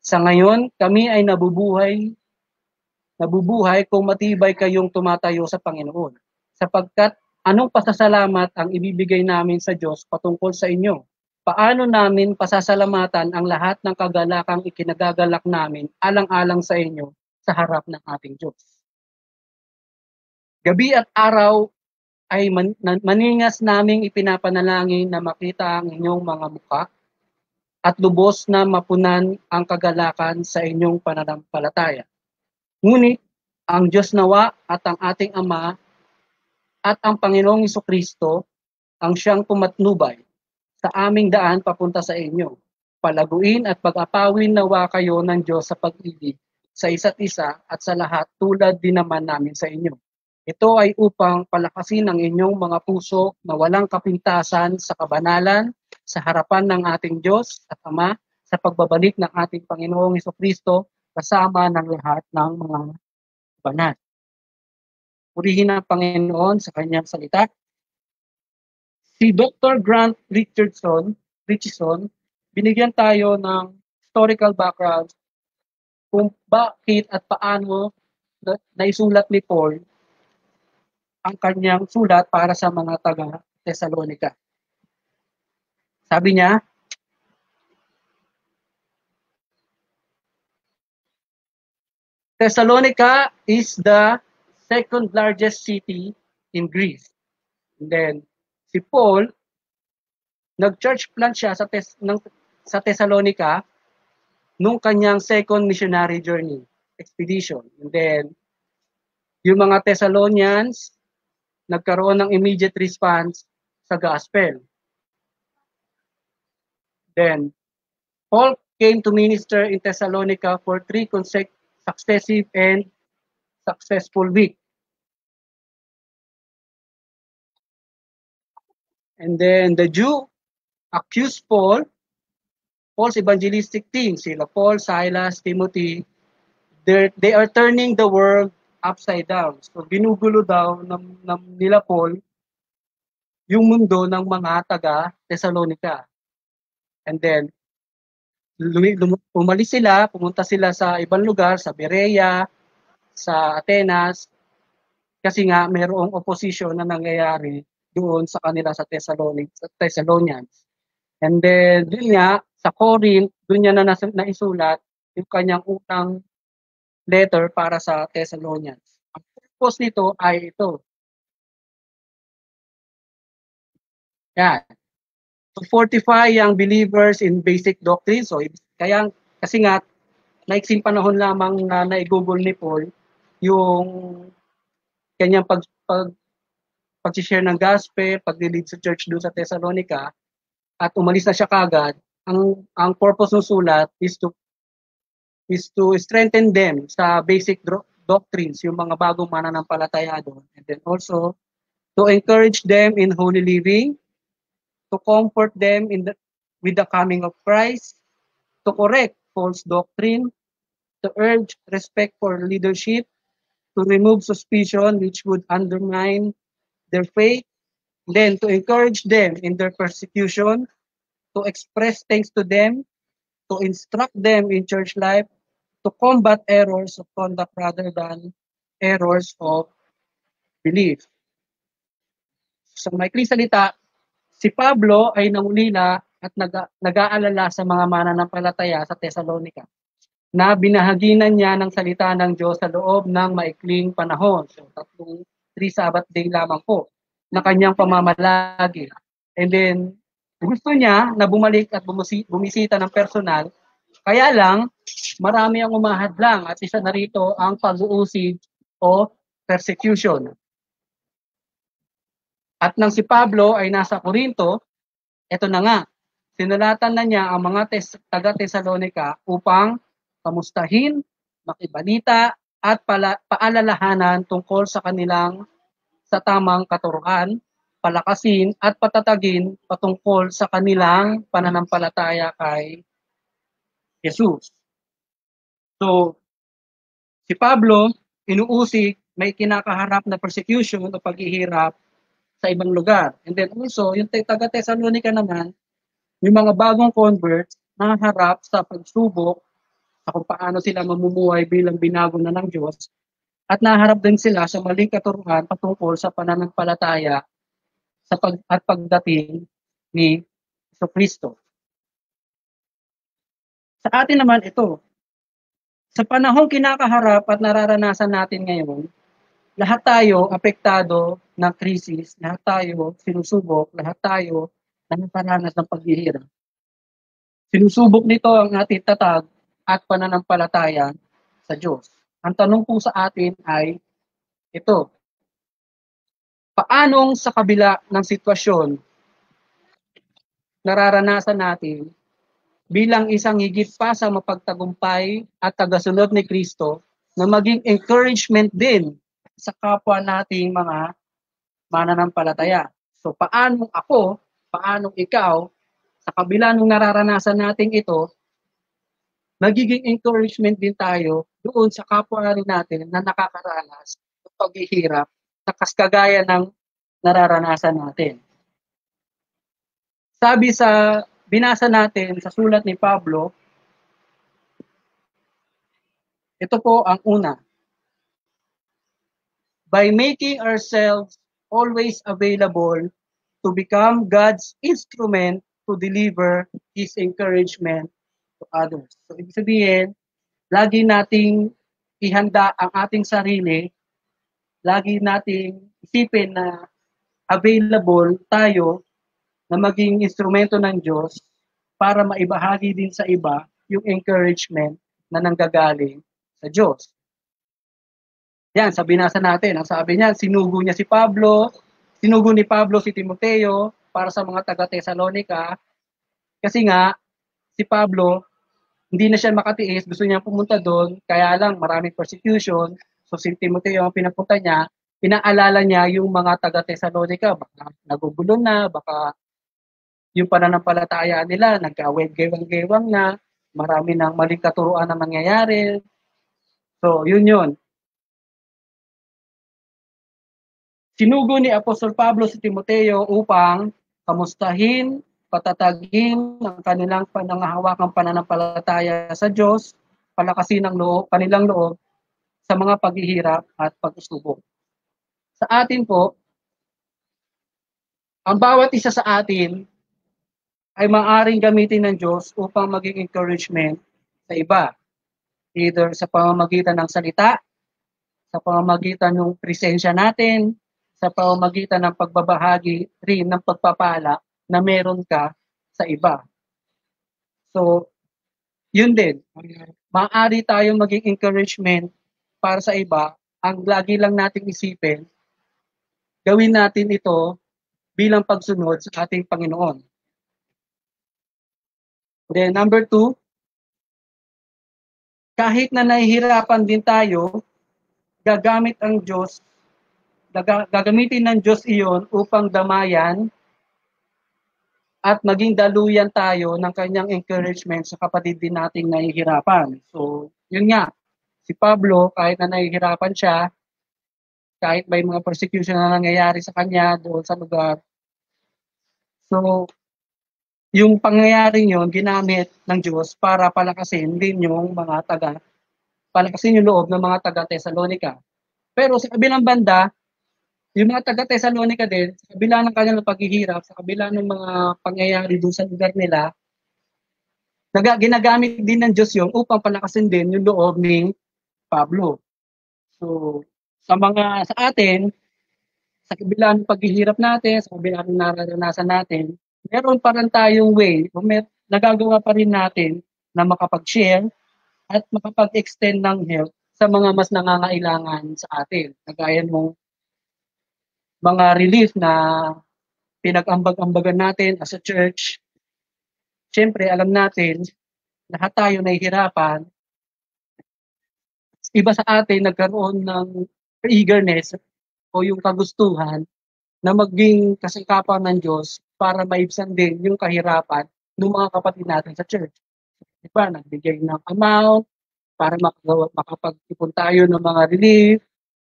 Sa ngayon, kami ay nabubuhay kung matibay kayong tumatayo sa Panginoon, sapagkat anong pasasalamat ang ibibigay namin sa Diyos patungkol sa inyo? Paano namin pasasalamatan ang lahat ng kagalakang ikinagagalak namin alang-alang sa inyo sa harap ng ating Diyos? Gabi at araw ay maningas naming ipinapanalangin na makita ang inyong mga mukha at lubos na mapunan ang kagalakan sa inyong pananampalataya. Ngunit ang Diyos nawa at ang ating Ama at ang Panginoong Hesukristo ang siyang pumatnubay sa aming daan papunta sa inyo. Palaguin at pag-apawin nawa kayo ng Diyos sa pag-ibig sa isa't isa at sa lahat tulad din naman namin sa inyo. Ito ay upang palakasin ang inyong mga puso na walang kapintasan sa kabanalan sa harapan ng ating Diyos at Ama sa pagbabalik ng ating Panginoong Hesukristo kasama ng lahat ng mga banal. Purihin ang Panginoon sa kanyang salita. Si Dr. Grant Richardson, binigyan tayo ng historical background kung bakit at paano naisulat ni Paul ang kanyang sulat para sa mga taga-Thessalonica. Sabi niya, Thessalonica is the second largest city in Greece. And then, si Paul, nag-church plant siya sa Thessalonica nung kanyang second missionary journey, expedition. And then, yung mga Thessalonians, nagkaroon ng immediate response sa gospel. Then, Paul came to minister in Thessalonica for 3 successive and successful weeks. And then the Jew accused Paul's evangelistic team, sila Paul, Silas, Timothy, they are turning the world upside down. So ginugulo daw nila Paul yung mundo ng mga taga-Thessalonica. And then, umalis sila, pumunta sila sa ibang lugar, sa Berea, sa Atenas. Kasi nga mayroong opposition na nangyayari doon sa kanila sa Thessalonians. And then doon nga sa Corinth, doon niya na naisulat yung kanyang unang letter para sa Thessalonians. Ang purpose nito ay ito. Yan. To fortify young believers in basic doctrine. So, kaya, kasi nga, naiksing panahon lamang na naigugol ni Paul yung kanyang pag-share ng gospel, pag-lead sa church doon sa Thessalonica, at umalis na siya kagad. Ang purpose ng sulat is to strengthen them sa basic doctrines, yung mga bagong mananampalataya doon. And then also, to encourage them in holy living, to comfort them with the coming of Christ, to correct false doctrine, to urge respect for leadership, to remove suspicion which would undermine their faith, then to encourage them in their persecution, to express thanks to them, to instruct them in church life, to combat errors of conduct rather than errors of belief. Sa maikling salita, si Pablo ay nangulila at nag-aalala sa mga mananampalataya sa Thessalonica na binahaginan niya ng salita ng Diyos sa loob ng maikling panahon. So, 3 Sabbath day lamang po na kanyang pamamalagi. And then, gusto niya na bumalik at bumisita ng personal, kaya lang, marami ang umahadlang at isa na rito ang pag-uusig o persecution. At nang si Pablo ay nasa Corinto, eto na nga, sinulatan na niya ang mga taga-Thessalonica upang kamustahin, makibalita, at paalalahanan tungkol sa kanilang sa tamang katuruan, palakasin at patatagin patungkol sa kanilang pananampalataya kay Jesus. So, si Pablo, inuusig, may kinakaharap na persecution o paghihirap sa ibang lugar. And then also, yung taga-Thessalonica naman, yung mga bagong converts na harap sa pagsubok sa kung paano sila mamumuhay bilang binago na ng Diyos at naharap din sila sa maling katuruan patungkol sa pananampalataya at pagdating ni Kristo. Sa atin naman ito, sa panahong kinakaharap at nararanasan natin ngayon, lahat tayo apektado ng krisis, lahat tayo sinusubok, lahat tayo nakakaranas ng paghihirap. Sinusubok nito ang ating tatag at pananampalataya sa Diyos. Ang tanong po sa atin ay ito, paanong sa kabila ng sitwasyon nararanasan natin bilang isang higit pa sa mapagtagumpay at tagasunod ni Kristo na maging encouragement din sa kapwa nating mga mananampalataya. So paano ako, paano ikaw, sa kabila ng nararanasan natin ito, magiging encouragement din tayo doon sa kapwa rin natin na nakakaranas ng paghihirap na kagaya ng nararanasan natin. Sabi sa binasa natin sa sulat ni Pablo, ito po ang una. By making ourselves always available to become God's instrument to deliver His encouragement to others. So, ibig sabihin, lagi nating ihanda ang ating sarili, lagi nating isipin na available tayo na maging instrumento ng Diyos para maibahagi din sa iba yung encouragement na nanggagaling sa Diyos. Yan, sa binasa natin, ang sabi niya, sinugo ni Pablo si Timoteo para sa mga taga-Thessalonica kasi nga, si Pablo, hindi na siya makatiis, gusto niya pumunta doon, kaya lang maraming persecution, so si Timoteo ang pinapunta niya, pinaalala niya yung mga taga-Thessalonica, baka nagugulo na, baka yung pananampalataya nila, nagkaweg-gewang-gewang na, marami ng maling katuruan na nangyayari. So, yun. Sinugo ni Apostol Pablo si Timoteo upang kamustahin, patatagin ang kanilang panangahawakang pananampalataya sa Diyos, palakasin ang kanilang loob sa mga paghihirap at pag-usubok. Sa atin po, ang bawat isa sa atin ay maaaring gamitin ng Diyos upang maging encouragement sa iba. Either sa pamamagitan ng salita, sa pamamagitan ng presensya natin, sa pamamagitan ng pagbabahagi rin ng pagpapala na meron ka sa iba. So, yun din. Maaari tayong maging encouragement para sa iba. Ang lagi lang nating isipin, gawin natin ito bilang pagsunod sa ating Panginoon. Then number 2, kahit na nahihirapan din tayo, gagamitin ng Diyos iyon upang damayan at maging daluyan tayo ng kanyang encouragement sa kapatid din nating nahihirapan. So, yun nga, si Pablo, kahit na nahihirapan siya, kahit may mga persecution na nangyayari sa kanya doon sa lugar, so, yung pangyayaring yun, ginamit ng Diyos para palakasin din yung palakasin yung loob ng mga taga-Thessalonica. Pero sa kabilang banda, yung mga taga-Thessalonica din, sa kabila ng kanilang paghihirap, sa kabila ng mga pangyayari doon sa lugar nila, ginagamit din ng Diyos yun upang palakasin din yung loob ni Pablo. So, sa atin, sa kabila ng paghihirap natin, sa kabila ng nararanasan natin, meron pa rin tayong way, nagagawa pa rin natin na makapag-share at makapag-extend ng help sa mga mas nangangailangan sa atin. Kagaya ng mga relief na pinag-ambag-ambagan natin as a church. Siyempre, alam natin, lahat tayo nahihirapan. Iba sa atin nagkaroon ng eagerness o yung kagustuhan na maging kasangkapan ng Diyos para maibsan din yung kahirapan ng mga kapatid natin sa church. Diba, nagbigay ng amount para makapag-ipon tayo ng mga relief.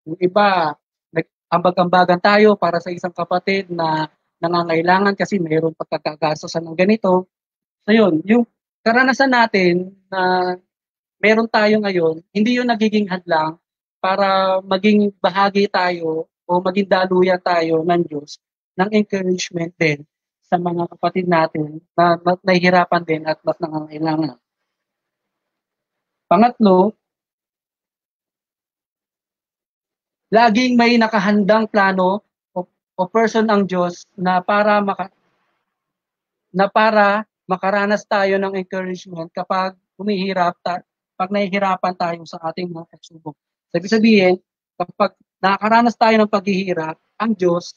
Yung iba, nag-ambag-ambagan tayo para sa isang kapatid na nangangailangan kasi mayroong pagkakagastosan ng ganito. So yun, yung karanasan natin na meron tayo ngayon, hindi yun nagiging hadlang para maging bahagi tayo o maging daluyan tayo ng Diyos ng encouragement din sa mga kapatid natin na nahihirapan din at mas nangangailangan. Pangatlo, laging may nakahandang plano o person ang Diyos na para makaranas tayo ng encouragement kapag pag nahihirapan tayo sa ating mga pagsubok. Ibig sabihin, kapag nakakaranas tayo ng paghihirap, ang Diyos,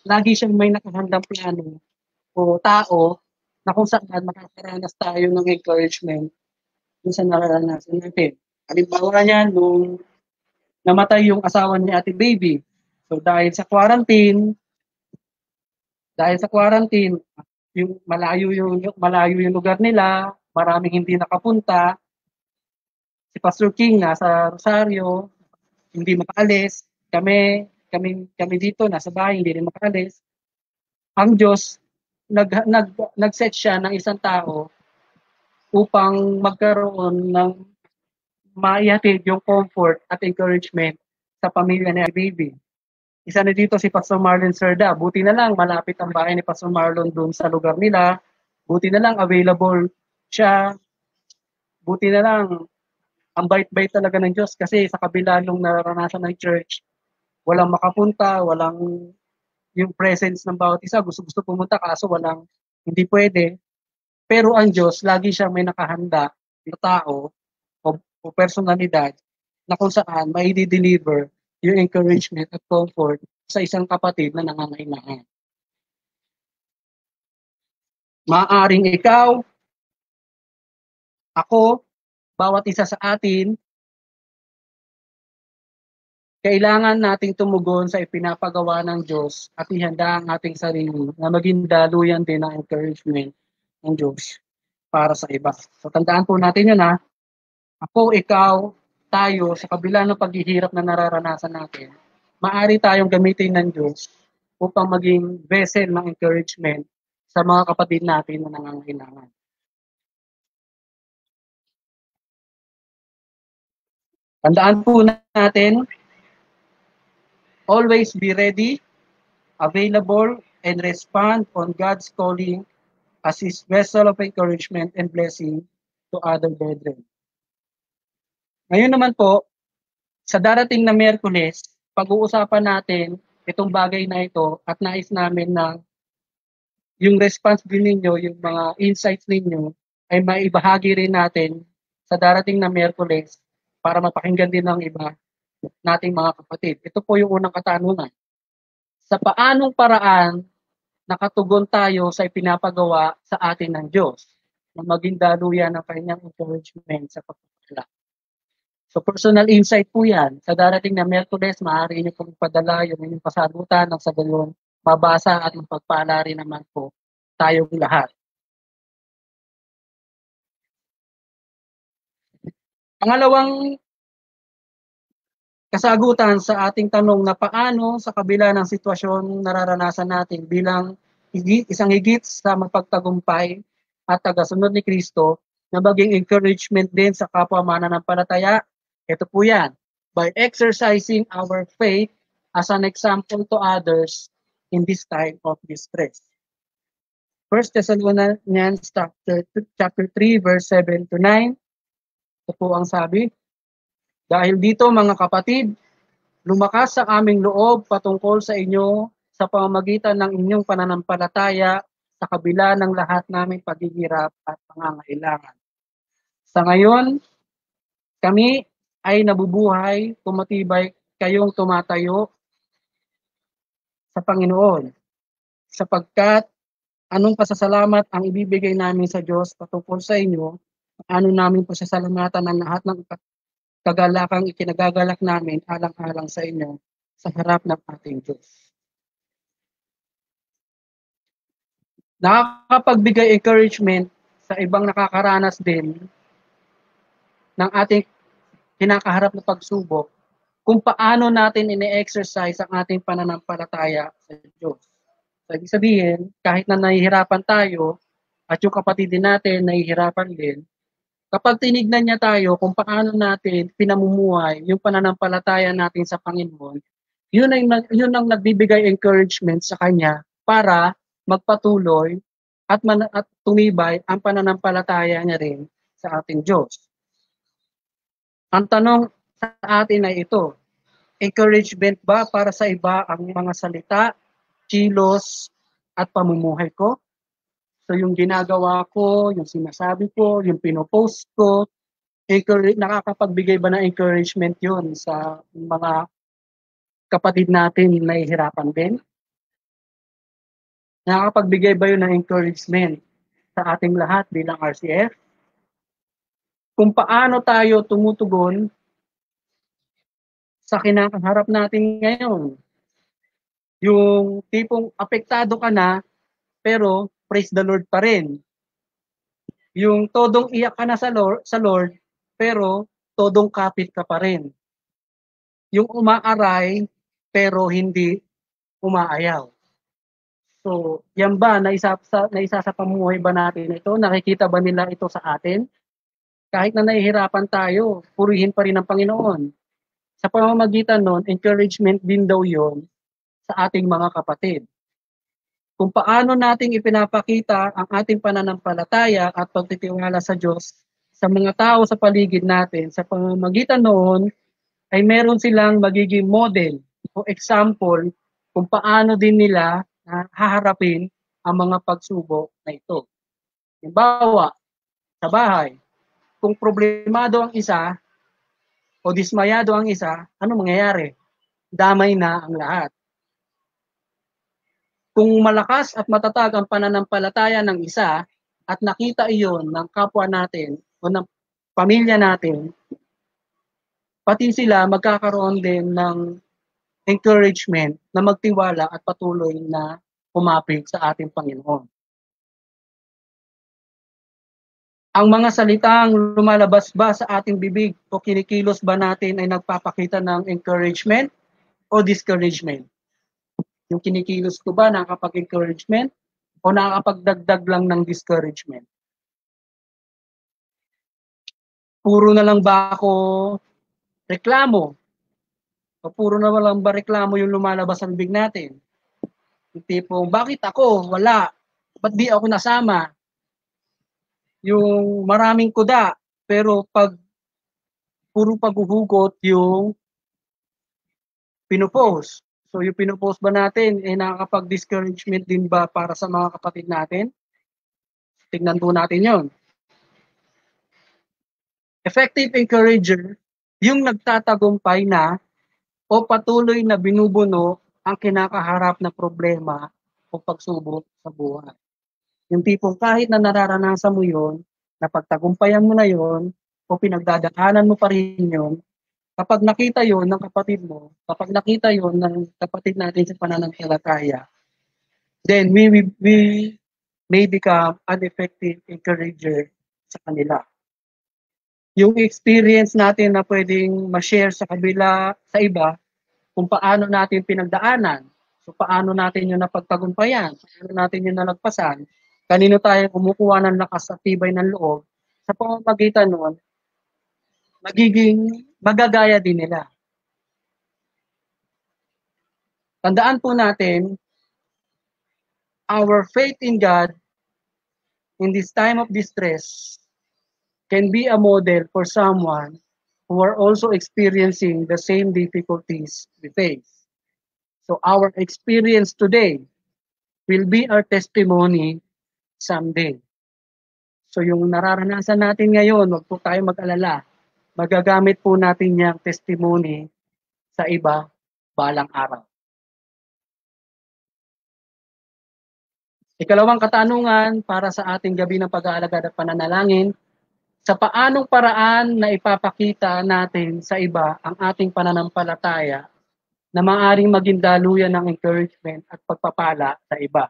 lagi siyang may nakahandang plano o tao na kung saan makakaranas tayo ng encouragement kung sa nararanasan natin. Halimbawa niyan, nung namatay yung asawa ni Ate Baby. So dahil sa quarantine, yung malayo yung lugar nila, maraming hindi nakapunta. Si Pastor King nasa Rosario, hindi makaalis. Kami dito nasa bahay, hindi rin makaalis. Ang Diyos nag-set siya ng isang tao upang magkaroon ng maihatid yung comfort at encouragement sa pamilya ni Baby. Isa na dito si Pastor Marlon Cerda. Buti na lang malapit ang bahay ni Pastor Marlon doon sa lugar nila. Buti na lang available siya. Buti na lang ang bait-bait talaga ng Diyos kasi sa kabila nung nararanasan ng church, walang makapunta, walang yung presence ng bawat isa. Gusto pumunta kaso hindi pwede. Pero ang Diyos, lagi siya may nakahanda na tao o personalidad na kung saan may deliver yung encouragement at comfort sa isang kapatid na nangangailangan. Maaaring ikaw, ako, bawat isa sa atin, kailangan nating tumugon sa ipinapagawa ng Diyos at ihanda ang ating sarili na maging daluyan din ng encouragement ng Diyos para sa iba. So tandaan po natin yun ha. Ako, ikaw, tayo, sa kabila ng paghihirap na nararanasan natin, maaari tayong gamitin ng Diyos upang maging vessel ng encouragement sa mga kapatid natin na nangangailangan. Tandaan po natin Always be ready, available, and respond on God's calling as His vessel of encouragement and blessing to other brethren. Ngayon naman po, sa darating na Miyerkules, pag-uusapan natin itong bagay na ito at nais namin na yung response din ninyo, yung mga insights ninyo, ay maibahagi rin natin sa darating na Miyerkules para mapakinggan din ng iba nating mga kapatid. Ito po yung unang katanungan. Sa paanong paraan nakatugon tayo sa ipinapagawa sa atin ng Diyos na maging daluyan ng kanyang encouragement sa pagpapala? So personal insight po yan. Sa darating na Miyerkules, maaari niyo pong ipadala yung inyong pasagutan ng sa gayon mabasa at mapagpala rin naman po tayong lahat. Pangalawang kasagutan sa ating tanong na paano sa kabila ng sitwasyon nararanasan natin bilang isang higit sa mapagtagumpay at tagasunod ni Kristo na maging encouragement din sa kapwa mananampalataya. Ito po yan. By exercising our faith as an example to others in this time of distress. 1 Thessalonians chapter 3 verse 7 to 9. Ito po ang sabi. Dahil dito mga kapatid, lumakas sa aming loob patungkol sa inyo sa pamamagitan ng inyong pananampalataya sa kabila ng lahat naming paghihirap at pangangailangan. Sa ngayon, kami ay nabubuhay, tumatibay kayong tumatayo sa Panginoon. Sapagkat anong pasasalamat ang ibibigay namin sa Diyos patungkol sa inyo, ano namin pasasalamatan ng lahat ng kagalakang ikinagagalak namin alang-alang sa inyo sa harap ng ating Diyos. Nakakapagbigay encouragement sa ibang nakakaranas din ng ating kinakaharap na pagsubok kung paano natin ine-exercise ang ating pananampalataya sa Diyos. So, ibig sabihin, kahit na nahihirapan tayo at yung kapatid din natin nahihirapan din, kapag tinignan niya tayo kung paano natin pinamumuhay yung pananampalataya natin sa Panginoon, yun ang nagbibigay encouragement sa kanya para magpatuloy at tumibay ang pananampalataya niya rin sa ating Diyos. Ang tanong sa atin ay ito, encouragement ba para sa iba ang mga salita, kilos, at pamumuhay ko? So yung ginagawa ko, yung sinasabi ko, yung pinopost ko, nakakapagbigay ba ng encouragement yun sa mga kapatid natin na nahihirapan din? Nakakapagbigay ba yun ng encouragement sa ating lahat bilang RCF? Kung paano tayo tumutugon sa kinakaharap natin ngayon. Yung tipong apektado ka na, pero praise the Lord pa rin. Yung todong iyak ka na sa Lord, pero todong kapit ka pa rin. Yung umaaray, pero hindi umaayaw. So, yan ba, naisa sa pamuhay ba natin ito? Nakikita ba nila ito sa atin? Kahit na nahihirapan tayo, purihin pa rin ang Panginoon. Sa pamamagitan nun, encouragement din daw yon sa ating mga kapatid. Kung paano nating ipinapakita ang ating pananampalataya at pagtitiwala sa Diyos sa mga tao sa paligid natin, sa pamamagitan noon, ay meron silang magiging model o example kung paano din nila haharapin ang mga pagsubok na ito. Halimbawa, sa bahay, kung problemado ang isa o dismayado ang isa, ano mangyayari? Damay na ang lahat. Kung malakas at matatag ang pananampalataya ng isa at nakita iyon ng kapwa natin o ng pamilya natin, pati sila magkakaroon din ng encouragement na magtiwala at patuloy na kumapit sa ating Panginoon. Ang mga salitang lumalabas ba sa ating bibig o kinikilos ba natin ay nagpapakita ng encouragement o discouragement? Yung kinikilos ko ba nakakapag-encouragement o nakakapagdagdag lang ng discouragement? Puro na lang ba ako reklamo o So, puro na walang bareklamo yung lumalabas sa bibig natin. Yung tipong, bakit ako? Wala. Ba't di ako nasama? Yung maraming kuda, pero pag puro paghuhugot yung pinupost. So yung pinupost ba natin, nakakapag-discouragement din ba para sa mga kapatid natin? Tignan po natin yon. Effective encourager, yung nagtatagumpay na o patuloy na binubuno ang kinakaharap na problema o pagsubok sa buhay. Yung tipong kahit na nararanasan mo yon, napagtagumpayan mo na yon, o pinagdadaanan mo pa rin yon, kapag nakita yon ng kapatid mo, kapag nakita yon ng kapatid natin sa pananampalataya, then we may become an effective encourager sa kanila. Yung experience natin na pwedeng ma-share sa kabila, sa iba, kung paano natin pinagdaanan, so paano natin yung napagtagumpayan, paano natin yung nalagpasan, kanino tayo kumukuha ng lakas at tibay ng loob, sa pamamagitan nun, magiging magagaya din nila. Tandaan po natin, our faith in God in this time of distress can be a model for someone who are also experiencing the same difficulties we face. So our experience today will be our testimony someday. So yung nararanasan natin ngayon, wag po tayo mag-alala. Magagamit po natin yung testimony sa iba balang araw. Ikalawang katanungan para sa ating gabi ng pag-aalagad at pananalangin, sa paanong paraan na ipapakita natin sa iba ang ating pananampalataya na maaaring maging daluyan ng encouragement at pagpapala sa iba.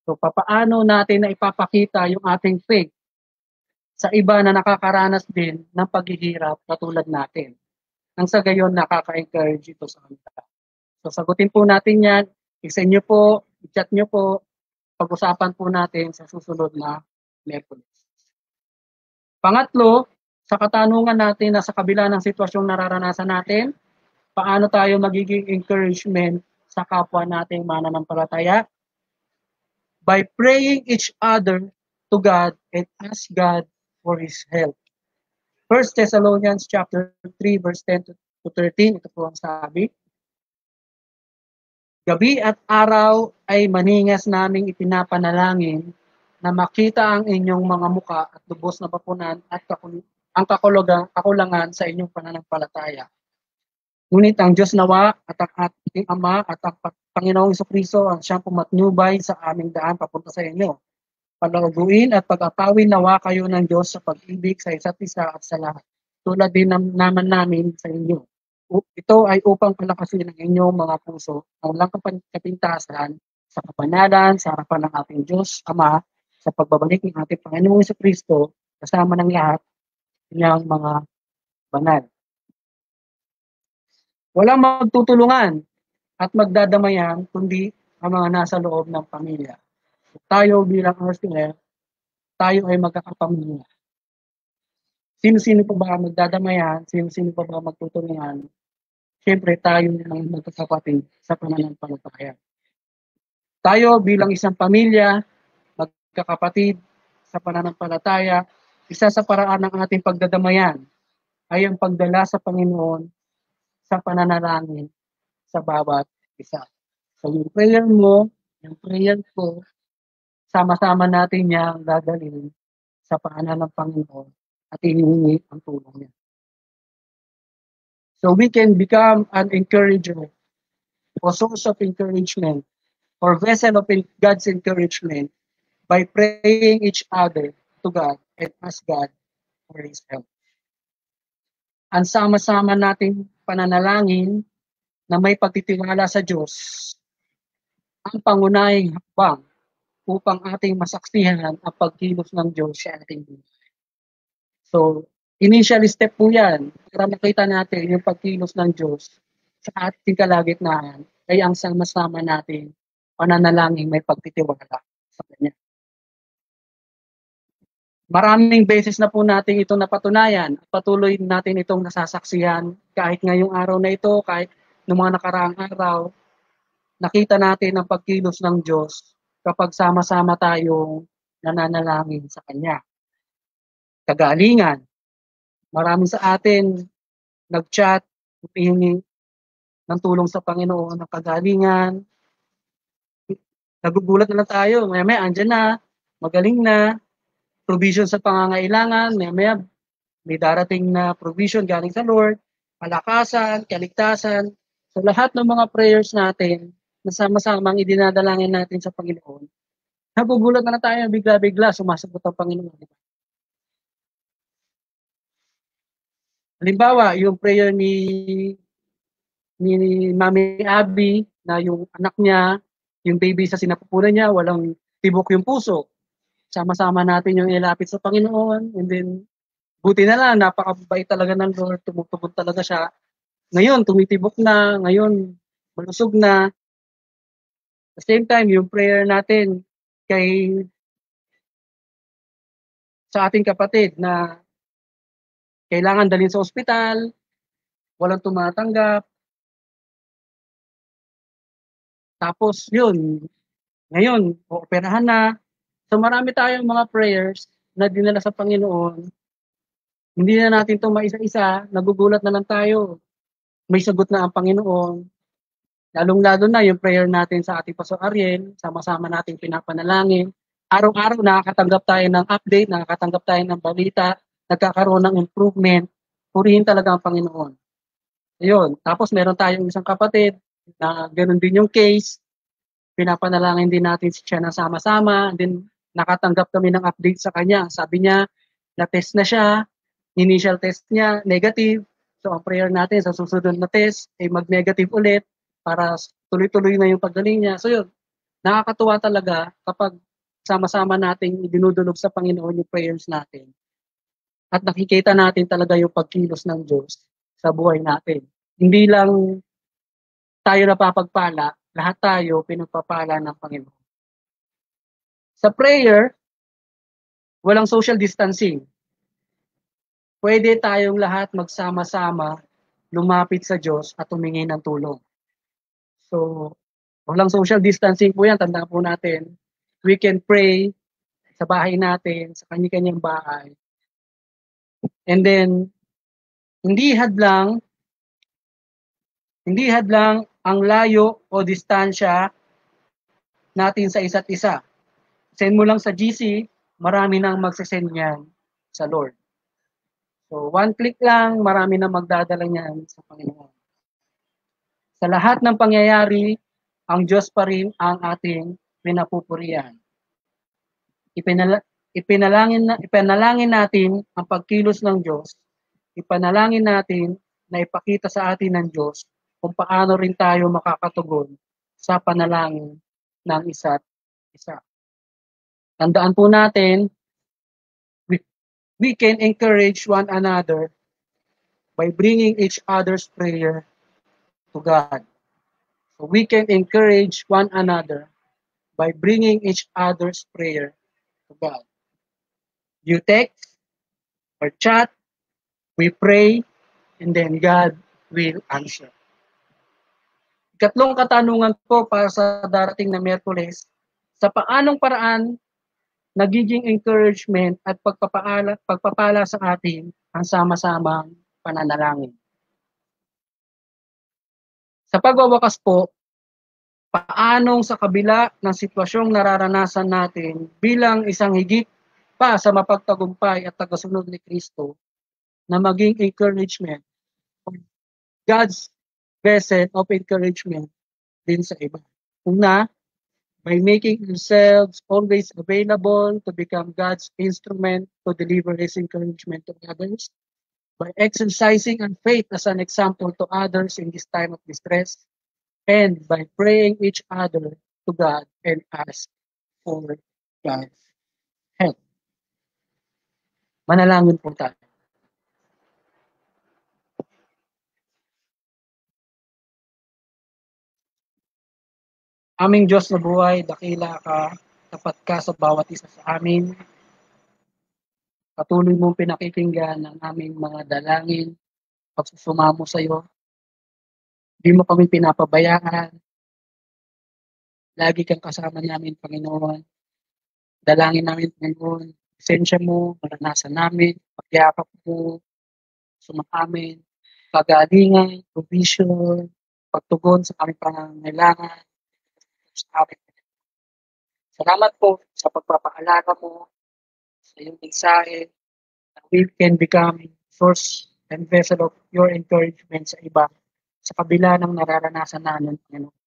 So, paano natin na ipapakita yung ating faith sa iba na nakakaranas din ng paghihirap katulad natin? Nang sa gayon, nakaka-encourage ito sa kanila. So, sagutin po natin yan. I-send nyo po, i-chat nyo po, pag-usapan po natin sa susunod na Merkulis. Pangatlo, sa katanungan natin na sa kabila ng sitwasyong nararanasan natin, paano tayo magiging encouragement sa kapwa nating mananampalataya? By praying each other to God and ask God for His help. 1 Thessalonians chapter 3 verse 10 to 13, ito po ang sabi. Gabi at araw ay maningas naming ipinapanalangin na makita ang inyong mga muka at lubos na papunan at ang kakulangan sa inyong pananampalataya. Ngunit ang Diyos nawa at ang ating Ama at ang Panginoong Jesucristo ang siyang pumatnubay sa aming daan papunta sa inyo. Palauguin at pag-apawin nawa kayo ng Diyos sa pag-ibig sa isa't isa at sa lahat. Tulad din naman namin sa inyo. Ito ay upang palakasin ang inyong mga puso na walang kapintasan sa kabanalan, sa harapan ng ating Diyos Ama, sa pagbabalik ng ating Panginoong Jesucristo kasama ng lahat niyang mga banal. Walang magtutulungan at magdadamayan kundi ang mga nasa loob ng pamilya. Tayo bilang RCF, tayo ay magkakapamilya. Sino-sino pa ba magdadamayan? Sino-sino pa ba magtutulungan? Siyempre tayo ang magkakapatid sa pananampalataya. Tayo bilang isang pamilya, magkakapatid sa pananampalataya, isa sa paraan ng ating pagdadamayan ay ang pagdala sa Panginoon sa pananalangin sa bawat isa. So yung prayer mo, yung prayer ko, sama-sama natin niyang dadalhin sa paanan ng Panginoon at hinihingi ang tulong niya. So we can become an encourager or source of encouragement or vessel of God's encouragement by praying each other to God and ask God for His help. Ang sama-sama nating pananalangin na may pagtitiwala sa Diyos ang pangunahing hakbang upang ating masaksihan ang pagkilos ng Diyos sa ating buhay. So, initial step po yan para makita natin yung pagkilos ng Diyos sa ating kalagitnaan ay ang sama-sama nating pananalangin may pagtitiwala sa Kanya. Maraming beses na po natin itong napatunayan at patuloy natin itong nasasaksihan kahit ngayong araw na ito, kahit ng mga nakaraang araw, nakita natin ang pagkilos ng Diyos kapag sama-sama tayong nananalangin sa Kanya. Kagalingan, marami sa atin nag-chat, humihingi ng tulong sa Panginoon ng kagalingan. Nagugulat na lang tayo, maya-maya andyan na, magaling na, provision sa pangangailangan, maya-maya may darating na provision galing sa Lord, kalakasan, kaligtasan. So lahat ng mga prayers natin, na sama-samang idinadalangin natin sa Panginoon, nagugulat na lang tayo, bigla-bigla, sumasagot ang Panginoon. Halimbawa, yung prayer ni Mami Abby, na yung anak niya, yung baby sa sinapupunan niya, walang tibok yung puso. Sama-sama natin yung ilapit sa Panginoon, and then, buti na lang, napakabait talaga ng Lord, tumutubog talaga siya. Ngayon, tumitibok na, ngayon, malusog na. At the same time, yung prayer natin sa ating kapatid na kailangan dalhin sa ospital, walang tumatanggap. Tapos yun, ngayon, operahan na. So marami tayong mga prayers na dinala sa Panginoon. Hindi na natin ito maisa-isa, nagugulat na lang tayo. May sagot na ang Panginoon. Lalong-lalo na yung prayer natin sa ating Pastor Ariel, sama-sama natin pinapanalangin. Araw-araw nakakatanggap tayo ng update, nakakatanggap tayo ng balita, nagkakaroon ng improvement. Purihin talaga ang Panginoon. Ayun. Tapos meron tayong isang kapatid na ganoon din yung case. Pinapanalangin din natin siya na sama-sama. And then nakatanggap kami ng update sa kanya. Sabi niya, na-test na siya. Initial test niya, negative. So ang prayer natin sa susunod na test ay mag-negative ulit para tuloy-tuloy na yung paggaling niya. So yun, nakakatuwa talaga kapag sama-sama nating idinudulog sa Panginoon yung prayers natin. At nakikita natin talaga yung pagkilos ng Diyos sa buhay natin. Hindi lang tayo napapagpala, lahat tayo pinagpapala ng Panginoon. Sa prayer, walang social distancing. Pwede tayong lahat magsama-sama, lumapit sa Diyos at humingi ng tulong. So, walang social distancing po yan, tandaan po natin. We can pray sa bahay natin, sa kanya-kanyang bahay. And then, hindi hadlang ang layo o distansya natin sa isa't isa. Send mo lang sa GC, marami nang magsasend niyan sa Lord. So, one click lang, marami nang magdadala niyan sa Panginoon. Sa lahat ng pangyayari, ang Diyos pa rin ang ating pinapupurihan. Ipanalangin natin ang pagkilos ng Diyos. Ipanalangin natin na ipakita sa atin ng Diyos kung paano rin tayo makakatugon sa panalangin ng isa't isa. Tandaan po natin, we can encourage one another by bringing each other's prayer to God. So we can encourage one another by bringing each other's prayer to God. You text or chat, we pray, and then God will answer. Ikatlong katanungan po para sa darating na Miyerkules, sa paanong paraan nagiging encouragement at pagpapala sa atin ang sama-samang pananalangin. Sa pagwawakas po, paanong sa kabila ng sitwasyong nararanasan natin bilang isang higit pa sa mapagtagumpay at tagasunod ni Kristo na maging encouragement, God's vessel of encouragement din sa iba. Una, by making ourselves always available to become God's instrument to deliver His encouragement to others, by exercising our faith as an example to others in this time of distress, and by praying each other to God and ask for God's help. Manalangin po tayo. Aming Diyos na buhay, dakila ka, tapat ka sa bawat isa sa amin. Patuloy mong pinakikinggan ang aming mga dalangin, pagsusumamo sa iyo. Hindi mo kami pinapabayaan. Lagi kang kasama namin, Panginoon. Dalangin namin, Panginoon, presensya mo, maranasan namin, pagyakap mo, sumamin, pagalingan, provision, pagtugon sa aming pangangailangan, sa amin. Salamat po sa pagpapaalaga mo, sa iyong mensahe, that we can become source and vessel of your encouragement sa iba, sa kabila ng nararanasan namin, Panginoon.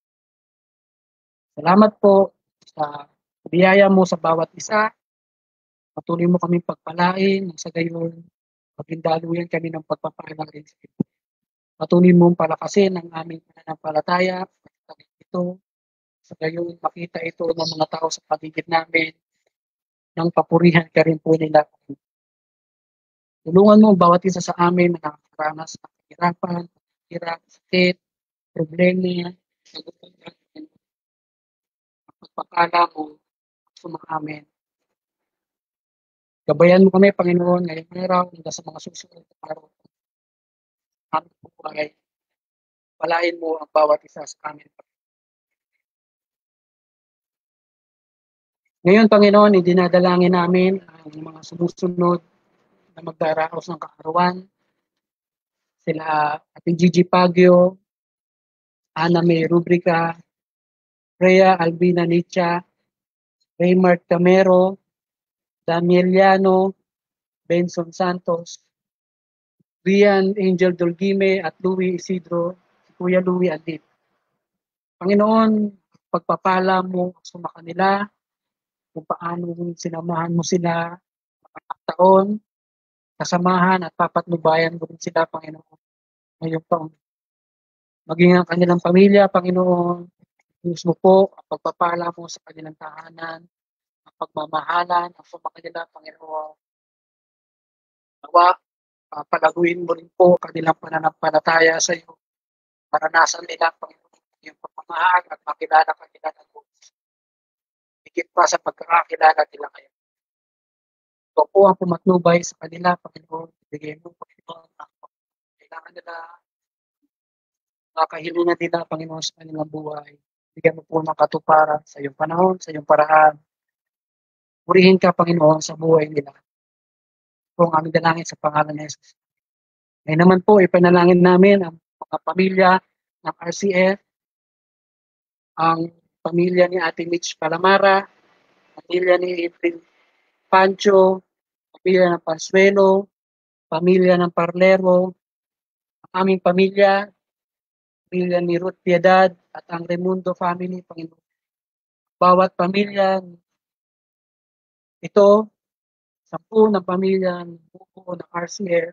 Salamat po sa biyaya mo sa bawat isa. Patuloy mo kaming pagpalain, sa gayon, maging daluyan kami ng pagpapala rin sa iyo. Patuloy mong palakasin ang aming pananampalataya, ito, sa gayon makita ito ng mga tao sa paligid namin, nang papurihan ka rin po nila. Tulungan mo ang bawat isa sa amin na nakakaranas ng kahirapan, hirap, sakit, problema, sagutan, pagpapala mo, sumamin. Gabayan mo kami, Panginoon, ngayong araw, hanggang sa mga susunod na araw. Aming buhay. Palain mo ang bawat isa sa amin. Ngayon, Panginoon, idinadalangin namin ang mga sumusunod na magdaraos ng kaarawan. Sila ating Gigi Pagyo, Ana May Rubrica, Rhea Albina Nicha, Raymart Camero, Daniel Llano, Benson Santos, Rian Angel Dolgime at Louie Isidro, Kuya Louie Adit. Panginoon, pagpapala mo sa kanila, kung paano sinamahan mo sila mga taon, kasamahan at papatnubayan mo rin sila, Panginoon, ngayong taon. Maging ang kanilang pamilya, Panginoon, mo po ang pagpapala mo sa kanilang tahanan, ang pagmamahalan, ang sumakanila, Panginoon. Nawa, palaguin mo rin po kanilang pananampalataya sa iyo. Maranasan nila, Panginoon, yung pagmamahal at makilala kanila ng Diyos. Higit pa sa pagkakakilala nila kayo. Ito po ang pumatnubay sa kanila, Panginoon. Bigay mo, Panginoon, ang kailangan nila, mga kahilingan nila, Panginoon, sa kanilang buhay. Bigyan mo po ng katuparan sa iyong panahon, sa iyong paraan. Purihin ka, Panginoon, sa buhay nila. Ito ang aming dalangin sa pangalan ni Jesus. Ngayon naman po, ipanalangin namin ang mga pamilya ng RCF, ang pamilya ni Ate Mitch Palamara, pamilya ni April Pancho, pamilya ng Pansuelo, pamilya ng Parlero, ang aming pamilya ni Ruth Piedad at ang Remundo family, Panginoon. Bawat pamilya ito, 10 na pamilya ng buo ng RCF,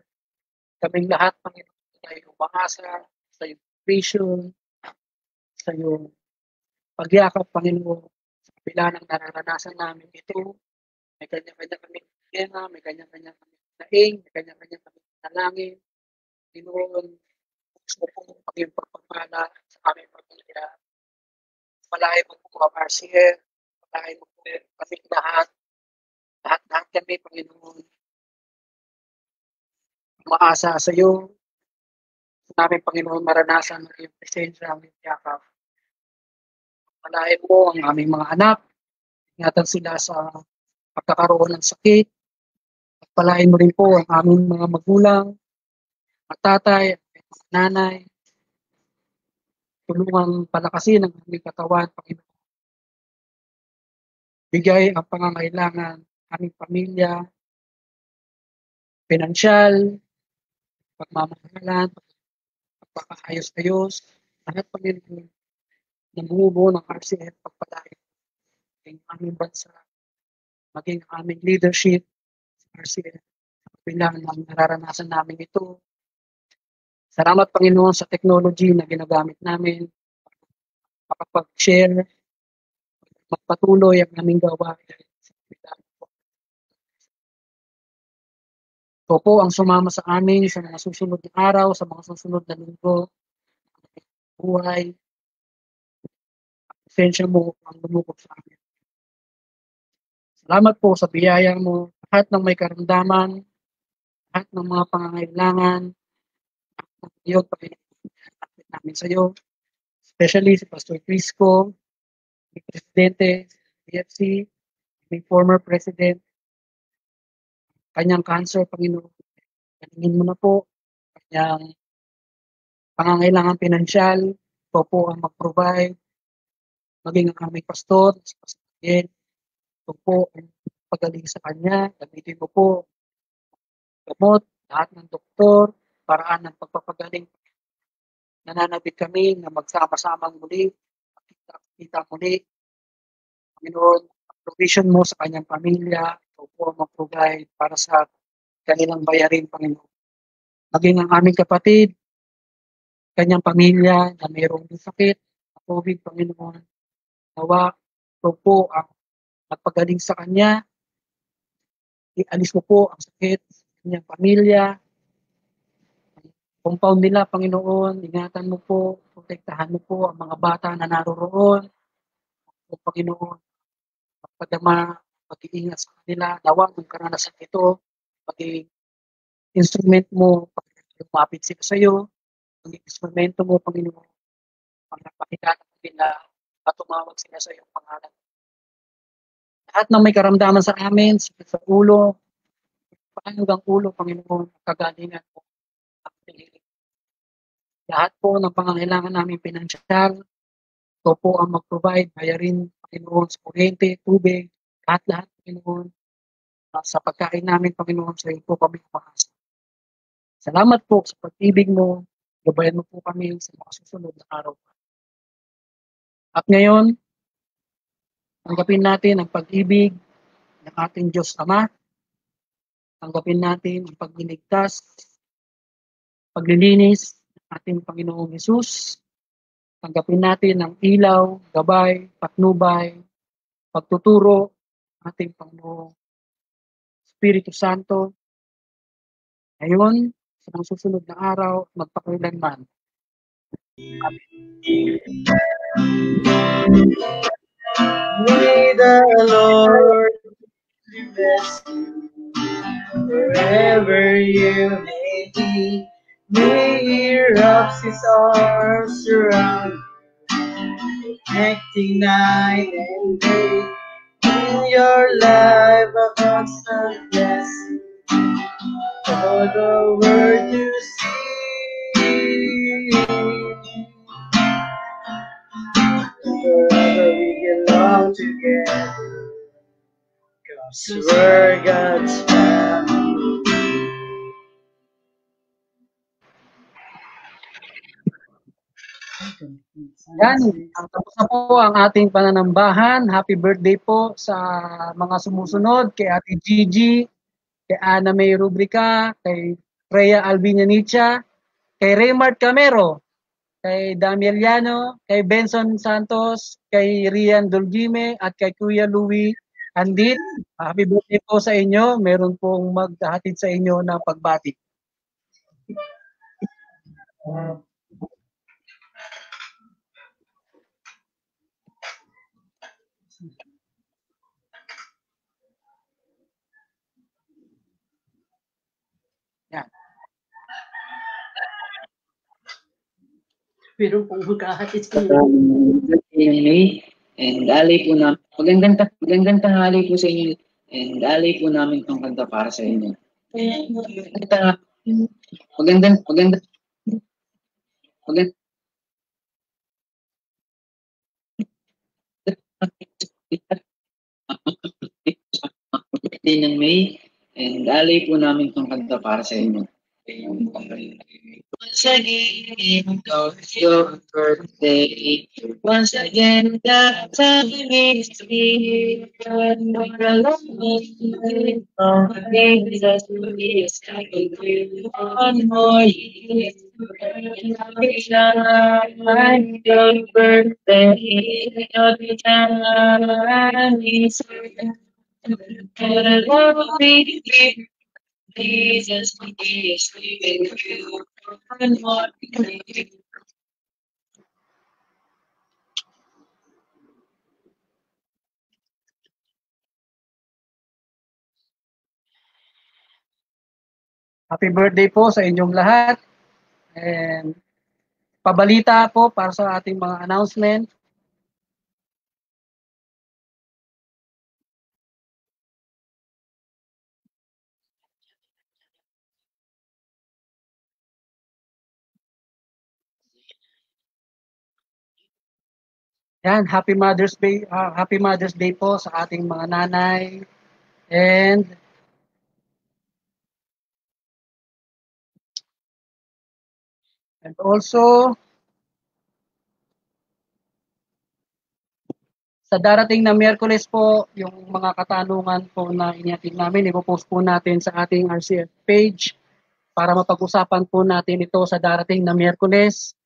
kaming lahat, Panginoon, ay umaasa sa iyong vision, sa iyong pagyakap, Panginoon, sa kabila ng nararanasan namin ito. May kanya-kanya kami problema, may kanya-kanya kami naing, may kanya-kanya kami nalangin. Panginoon, gusto po ang iyong pagpapala sa aming pamilya. Palahay mo po ang RCF, palahay mo po kami lahat kami, Panginoon. Umaasa sa iyo, namin, Panginoon, maranasan ng iyong presensya, ang iyong yakap. Palahay mo ang aming mga anak, ingatan sila sa pagkakaroon ng sakit. At palahay mo rin po ang aming mga magulang, mga tatay, mga nanay. Tulungan palakasin ang aming katawan, Panginoon. Bigay ang pangangailangan aming pamilya, pinansyal, pagmamahalan, pagpapayos-ayos, lahat, Panginoon, ng bumubuo ng RCF, pagpalain ng aming bansa, maging aming leadership sa RCF, bilang nararanasan namin ito. Salamat, Panginoon, sa technology na ginagamit namin, makapag-share, magpatuloy ang aming gawain. Ito po ang sumama sa amin sa mga susunod na araw, sa mga susunod na linggo, buhay. Pasensya mo ang lumukot sa amin. Salamat po sa biyaya mo, lahat ng may karamdaman, lahat ng mga pangangailangan, lahat ng iyong namin sa iyo, especially si Pastor Crisco, si Presidente, PFC, si former President, kanyang cancer, Panginoon. Kaningin mo na po, kanyang pangangailangan pinansyal, ito po ang mag-provide, maging ang aming pastor, si Pastor Miguel, ito po ang pagaling sa kanya, gamitin mo po, gamot, lahat ng doktor, paraan ng pagpapagaling. Nananabik kami na magsama-samang muli, kita muli. Panginoon, provision mo sa kanyang pamilya, ito po ang mag-provide para sa kanilang bayarin, Panginoon. Maging ang aming kapatid, kanyang pamilya na mayroong sakit, COVID, Panginoon, nawa, ito po ang magpagaling sa kanya, ialis mo po ang sakit sa kanyang pamilya, compound nila, Panginoon, ingatan mo po, protektahan mo po ang mga bata na naroroon, o Panginoon, magpadama, pag-iingat sa kanila, nawa ng karanasan ito, maging instrument mo, pag lumapit sila sa iyo, maging instrumento mo, Panginoon, pag napakilala nila, at tumawag sila sa iyong pangalan. Lahat ng may karamdaman sa amin, sa ulo, hanggang ulo, Panginoon, kagalingan mo. Lahat po ng pangangailangan namin pinansyal, ito po ang mag-provide, bayarin, Panginoon, sa kuryente, tubig, lahat-lahat, Panginoon, sa pagkain namin, Panginoon, sa iyo po kami umaasa. Salamat po sa pag-ibig mo, gabayan mo po kami sa mga susunod na araw. At ngayon, tanggapin natin ang pag-ibig ng ating Diyos Ama, tanggapin natin ang pagliligtas, paglilinis ng ating Panginoong Hesus, tanggapin natin ang ilaw, gabay, patnubay, pagtuturo ng ating Panginoong Espiritu Santo, ngayon, sa mga susunod na araw, magpakailanman. May the Lord bless you wherever you may be. May He wraps His arms around you, acting night and day. In your life, a constant blessing for the world to see. Forever we belong together, 'cause we're God's family. Yan, tapos na po ang ating pananambahan. Happy birthday po sa mga sumusunod, kay Ate Gigi, kay Ana May Rubrica, kay Rhea Albinianicha, kay Raymart Camero, kay Damiel Llano, kay Benson Santos, kay Rian Dolgime, at kay Kuya Louie Andit. Happy birthday po sa inyo. Meron pong maghahatid sa inyo ng pagbati. Yan. Pero kung magkahatid sa And alay po na magandang tanghali po sa inyo. And alay po namin itong kanta para sa inyo. Magandang ng May. And alay po namin itong kanta para sa inyo. Once again, it's your birthday. Once again, that time is here. We're alone. Oh, Jesus, please, I can do one more year. My birthday, your time is here. Jesus, please, we can do one more year. Happy birthday po sa inyong lahat. And pabalita po para sa ating mga announcement. Yan, Happy Mother's Day po sa ating mga nanay. And also sa darating na Miyerkules po, yung mga katanungan po na inihatid namin, ipopost po natin sa ating RCF page para mapag-usapan po natin ito sa darating na Miyerkules.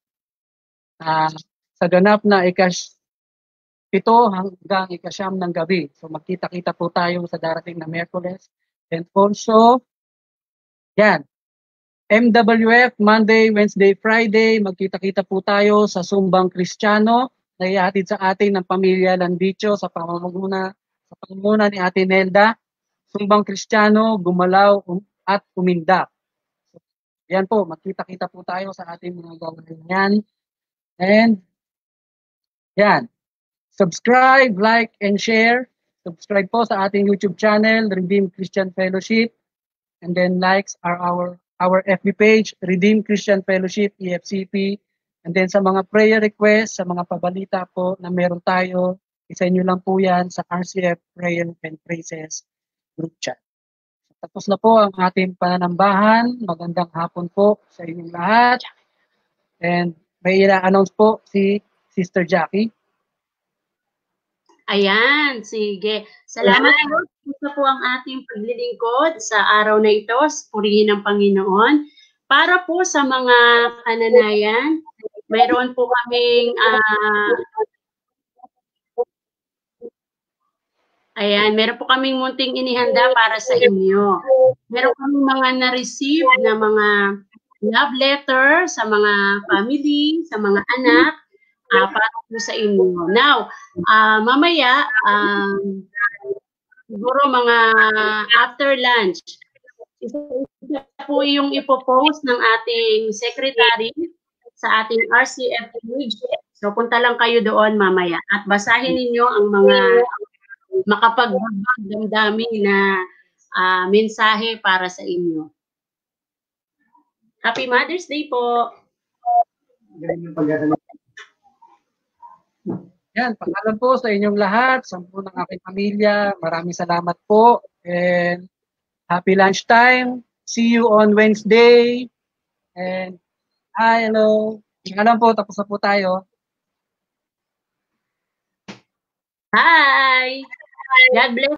Sa ganap na ika-7 hanggang ika-9 ng gabi. So magkita-kita po tayo sa darating na Miyerkules. And also, yan, MWF, Monday, Wednesday, Friday, magkita-kita po tayo sa Sumbang Kristiyano na ihatid sa atin ng pamilya Landicho sa pamamuna ni Ate Nelda. Sumbang Kristiyano, Gumalaw at Umindak. So, yan po, magkita-kita po tayo sa ating mga gawain yan. And yan, subscribe, like, and share. Subscribe po sa ating YouTube channel, Redeemed Christian Fellowship. And then likes are our FB page, Redeemed Christian Fellowship, EFCP. And then sa mga prayer requests, sa mga pabalita po na meron tayo, isa-inyo lang po yan sa RCF Prayer and Praises group chat. Tapos na po ang ating pananambahan. Magandang hapon po sa inyong lahat. And may ina-announce po si Sister Jackie. Ayan, sige. Salamat po. Ito po ang ating paglilingkod sa araw na ito. Purihin ng Panginoon. Para po sa mga kananayan, mayroon po kaming meron po kaming munting inihanda para sa inyo. Meron kaming mga na-receive na mga love letter sa mga family, sa mga anak, para po sa inyo. Now, mamaya, siguro mga after lunch, isa po yung ipopost ng ating secretary sa ating RCF page. So, punta lang kayo doon mamaya at basahin ninyo ang mga makapagdamdami na mensahe para sa inyo. Happy Mother's Day po! Yan, paalam po sa inyong lahat, sa buong ng aking pamilya. Maraming salamat po. And happy lunchtime. See you on Wednesday. And hello. Alam po, tapos na po tayo. Hi! God bless.